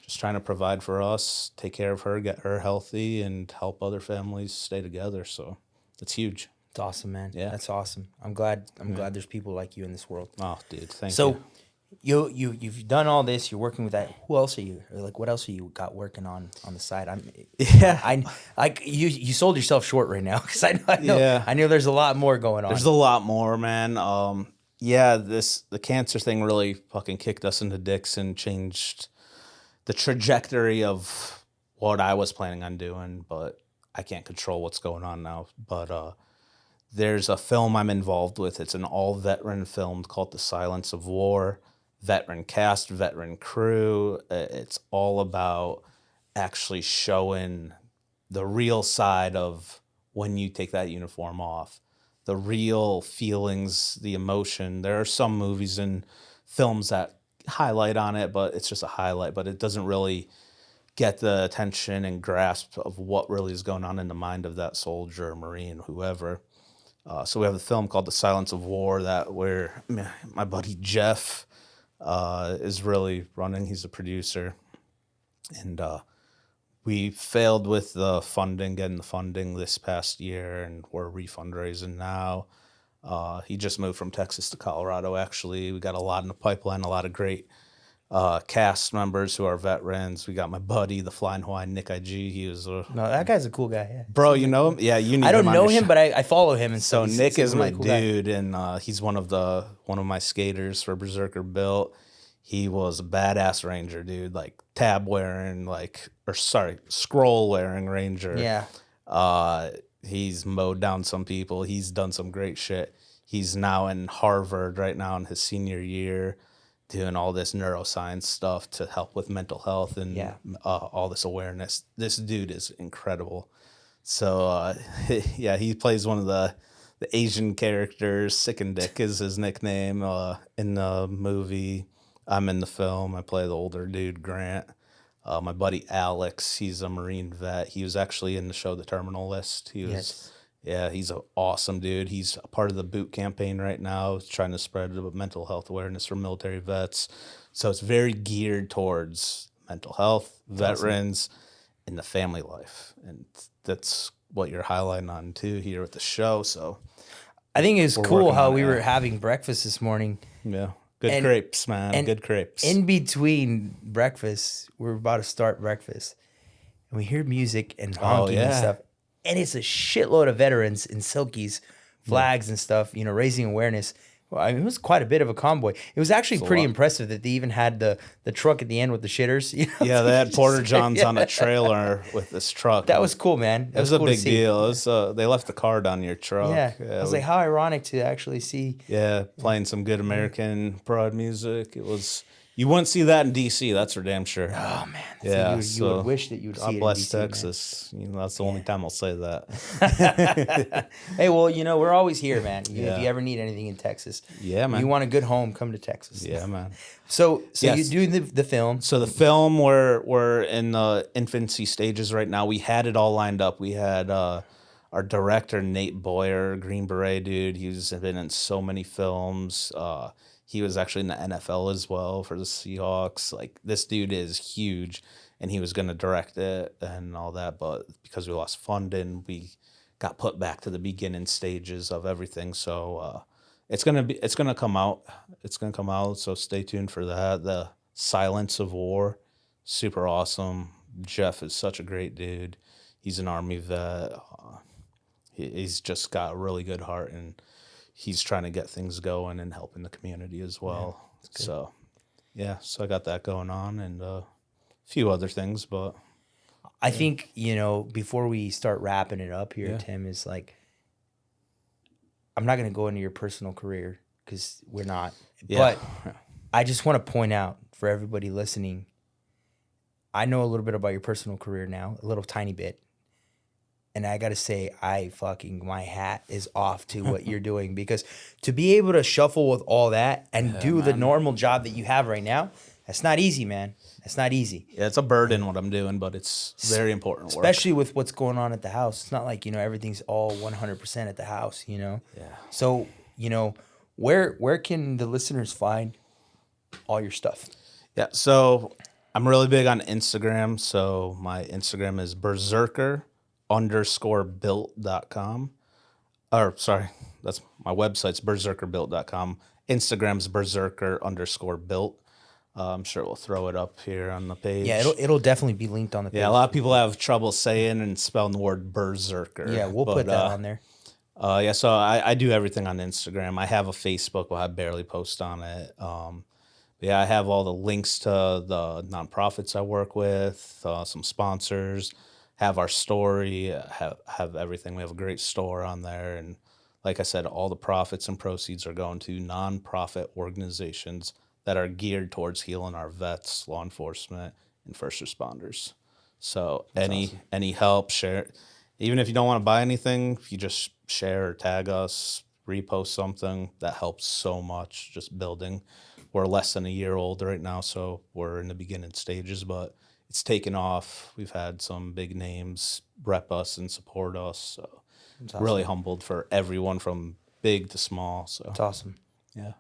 just trying to provide for us, take care of her, get her healthy, and help other families stay together. So it's huge. It's awesome, man. Yeah. That's awesome. I'm glad there's people like you in this world. Oh, dude, thank you. So you've done all this, you're working with that. Who else are you? Or like what else are you got working on the side? You sold yourself short right now because I know there's a lot more going on. There's a lot more, man. The cancer thing really fucking kicked us into dicks and changed the trajectory of what I was planning on doing, but I can't control what's going on now. But there's a film I'm involved with. It's an all-veteran film called The Silence of War. Veteran cast, veteran crew. It's all about actually showing the real side of when you take that uniform off. The real feelings, the emotion. There are some movies and films that highlight on it, but it's just a highlight. But it doesn't really get the attention and grasp of what really is going on in the mind of that soldier, Marine, whoever. So we have a film called The Silence of War where my buddy Jeff is really running. He's a producer. And we failed with getting the funding this past year, and we're refundraising now. He just moved from Texas to Colorado, actually. We got a lot in the pipeline, a lot of great cast members who are veterans. We got my buddy, the Flying Hawaiian, Nick IG. He was no, that guy's a cool guy. Yeah. Bro, you know him? Yeah, you need. I don't know him, but I follow him, and so Nick is really my cool dude, and he's one of my skaters for Berserker built. He was a badass ranger, dude, like scroll wearing ranger. Yeah. He's mowed down some people. He's done some great shit. He's now in Harvard right now in his senior year, doing all this neuroscience stuff to help with mental health and all this awareness. This dude is incredible. So, he plays one of the Asian characters. Sick and Dick is his nickname in the movie. I'm in the film. I play the older dude, Grant. My buddy Alex, he's a Marine vet. He was actually in the show The Terminal List. He's an awesome dude. He's a part of the boot campaign right now, trying to spread mental health awareness for military vets. So it's very geared towards mental health, veterans, and the family life. And that's what you're highlighting on too here with the show. So I think it's cool how we were having breakfast this morning. Yeah. Good crepes, man. Good crepes. In between breakfast, we're about to start breakfast, and we hear music and honking and stuff. And it's a shitload of veterans in silkies, flags and stuff, raising awareness. Well, I mean, it was quite a bit of a convoy. It was actually pretty impressive that they even had the truck at the end with the shitters. Yeah, they had Porter Johns on a trailer with this truck. That was cool, man. It was a big deal. It was, they left the card on your truck. Yeah, I was like, how ironic to actually see. Yeah, playing some good American pride music. It was. You wouldn't see that in D.C., that's for damn sure. Oh, man. You would wish that you would see it in D.C. God bless Texas. That's the only time I'll say that. Hey, well, we're always here, man. If you ever need anything in Texas. Yeah, man. You want a good home, come to Texas. Yeah, man. So you do the film. So the film, we're in the infancy stages right now. We had it all lined up. We had our director, Nate Boyer, Green Beret dude. He's been in so many films. He was actually in the NFL as well for the Seahawks. Like, this dude is huge, and he was going to direct it and all that, but because we lost funding, we got put back to the beginning stages of everything. So it's gonna come out. It's gonna come out. So stay tuned for that. The Silence of War, super awesome. Jeff is such a great dude. He's an Army vet. He's just got a really good heart, and he's trying to get things going and helping the community as well. So I got that going on and a few other things, but I think, before we start wrapping it up here, Tim, is like, I'm not going to go into your personal career because we're not. Yeah. But I just want to point out for everybody listening, I know a little bit about your personal career now, a little tiny bit. And I got to say, my hat is off to what you're doing, because to be able to shuffle with all that and do the normal job that you have right now, that's not easy, man. That's not easy. Yeah, it's a burden what I'm doing, but it's very important work. Especially with what's going on at the house. It's not like, everything's all 100% at the house, Yeah. So, where can the listeners find all your stuff? Yeah, so I'm really big on Instagram. So my Instagram is berserker_built.com. Or sorry, that's my website's berserkerbuilt.com. Instagram's berserker_built. I'm sure we'll throw it up here on the page. Yeah, it'll definitely be linked on the page. Yeah, a lot of people have trouble saying and spelling the word berserker. Yeah, we'll put that on there. Yeah, so I do everything on Instagram. I have a Facebook, but I barely post on it. Yeah, I have all the links to the nonprofits I work with, some sponsors, have our story, have everything. We have a great store on there. And like I said, all the profits and proceeds are going to nonprofit organizations that are geared towards healing our vets, law enforcement, and first responders. So any help, share. Even if you don't want to buy anything, if you just share or tag us, repost something, that helps so much. Just building. We're less than a year old right now, so we're in the beginning stages, but it's taken off. We've had some big names rep us and support us. So Awesome. Really humbled for everyone from big to small. So It's awesome. Yeah.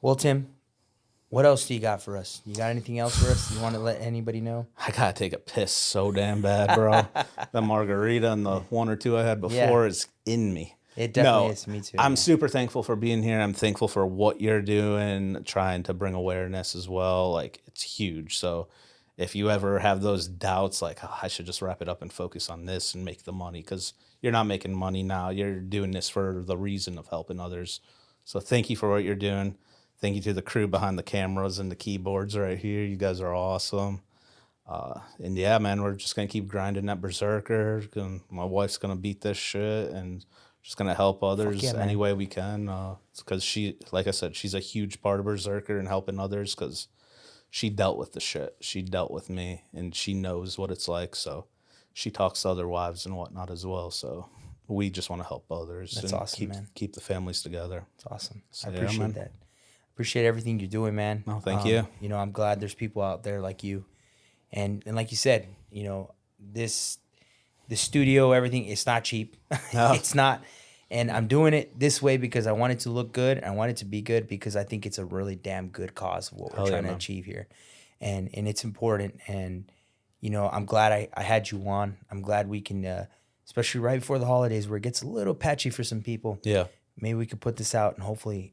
Well, Tim, what else do you got for us? You got anything else for us? You want to let anybody know? I gotta take a piss so damn bad, bro. The margarita and the one or two I had before is in me. It definitely is. Me too. I'm super thankful for being here. I'm thankful for what you're doing, trying to bring awareness as well. Like, it's huge. So if you ever have those doubts, like, oh, I should just wrap it up and focus on this and make the money, because you're not making money now. You're doing this for the reason of helping others. So thank you for what you're doing. Thank you to the crew behind the cameras and the keyboards right here. You guys are awesome. And yeah, man, we're just going to keep grinding that Berserker. My wife's going to beat this shit and just going to help others any way we can. Because she, like I said, she's a huge part of Berserker and helping others, because she dealt with the shit. She dealt with me, and she knows what it's like. So she talks to other wives and whatnot as well. So we just want to help others. That's and awesome, man. Keep the families together. It's awesome. So, I appreciate that. Appreciate everything you're doing, man. No, thank you. I'm glad there's people out there like you. And like you said, the studio, everything, it's not cheap. No. It's not. And I'm doing it this way because I want it to look good. I want it to be good because I think it's a really damn good cause of what we're trying to achieve here. And it's important. And, I'm glad I had you on. I'm glad we can, especially right before the holidays where it gets a little patchy for some people. Yeah. Maybe we could put this out and hopefully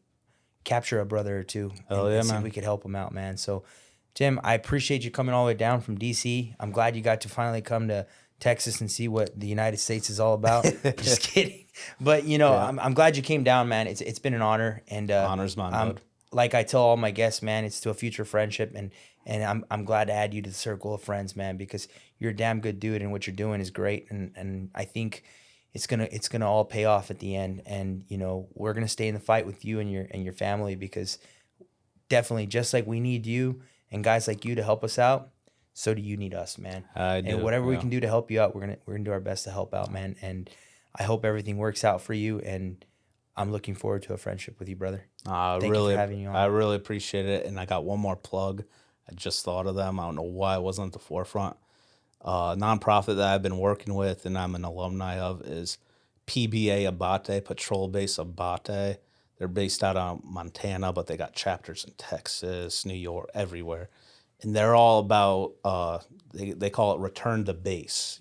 capture a brother or two. And see if we could help them out, man. So, Tim, I appreciate you coming all the way down from D.C. I'm glad you got to finally come to Texas and see what the United States is all about. Just kidding. But, I'm glad you came down, man. It's been an honor. And honor's mine, bud. Like I tell all my guests, man, it's to a future friendship. And I'm glad to add you to the circle of friends, man, because you're a damn good dude and what you're doing is great. And I think it's gonna all pay off at the end. And, we're gonna stay in the fight with you and your family, because definitely, just like we need you and guys like you to help us out, so do you need us, man. And whatever we can do to help you out, we're gonna do our best to help out, man. And I hope everything works out for you. And I'm looking forward to a friendship with you, brother. Thank you for having you on. I really appreciate it. And I got one more plug. I just thought of them. I don't know why I wasn't at the forefront. Nonprofit that I've been working with and I'm an alumni of is PBA Abate, Patrol Base Abate. They're based out of Montana, but they got chapters in Texas, New York, everywhere. And they're all about, they call it return to base,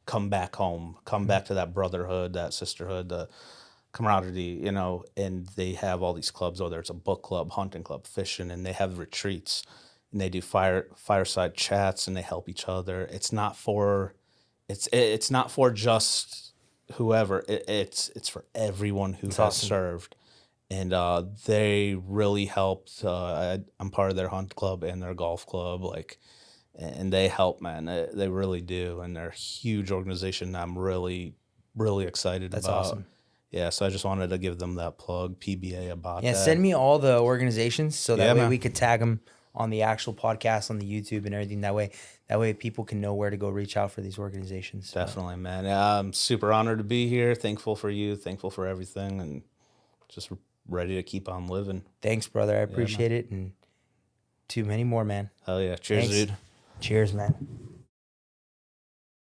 come back home, come back to that brotherhood, that sisterhood, the camaraderie, and they have all these clubs, whether it's a book club, hunting club, fishing, and they have retreats, and they do fireside chats, and they help each other. It's not for just whoever. It's for everyone who has served. And they really helped. I'm part of their hunt club and their golf club, and they help, man. They really do, and they're a huge organization. I'm really, really excited about. That's awesome. Yeah, so I just wanted to give them that plug, PBA, about Yeah, that. send me all the organizations so that Yeah, way man. we could tag them on the actual podcast on the YouTube and everything. That way people can know where to go reach out for these organizations. Definitely, man. Yeah, I'm super honored to be here. Thankful for you. Thankful for everything, and just ready to keep on living. Thanks, brother. I appreciate it, and too many more, man. Hell yeah. Cheers, Thanks. dude. Cheers, man.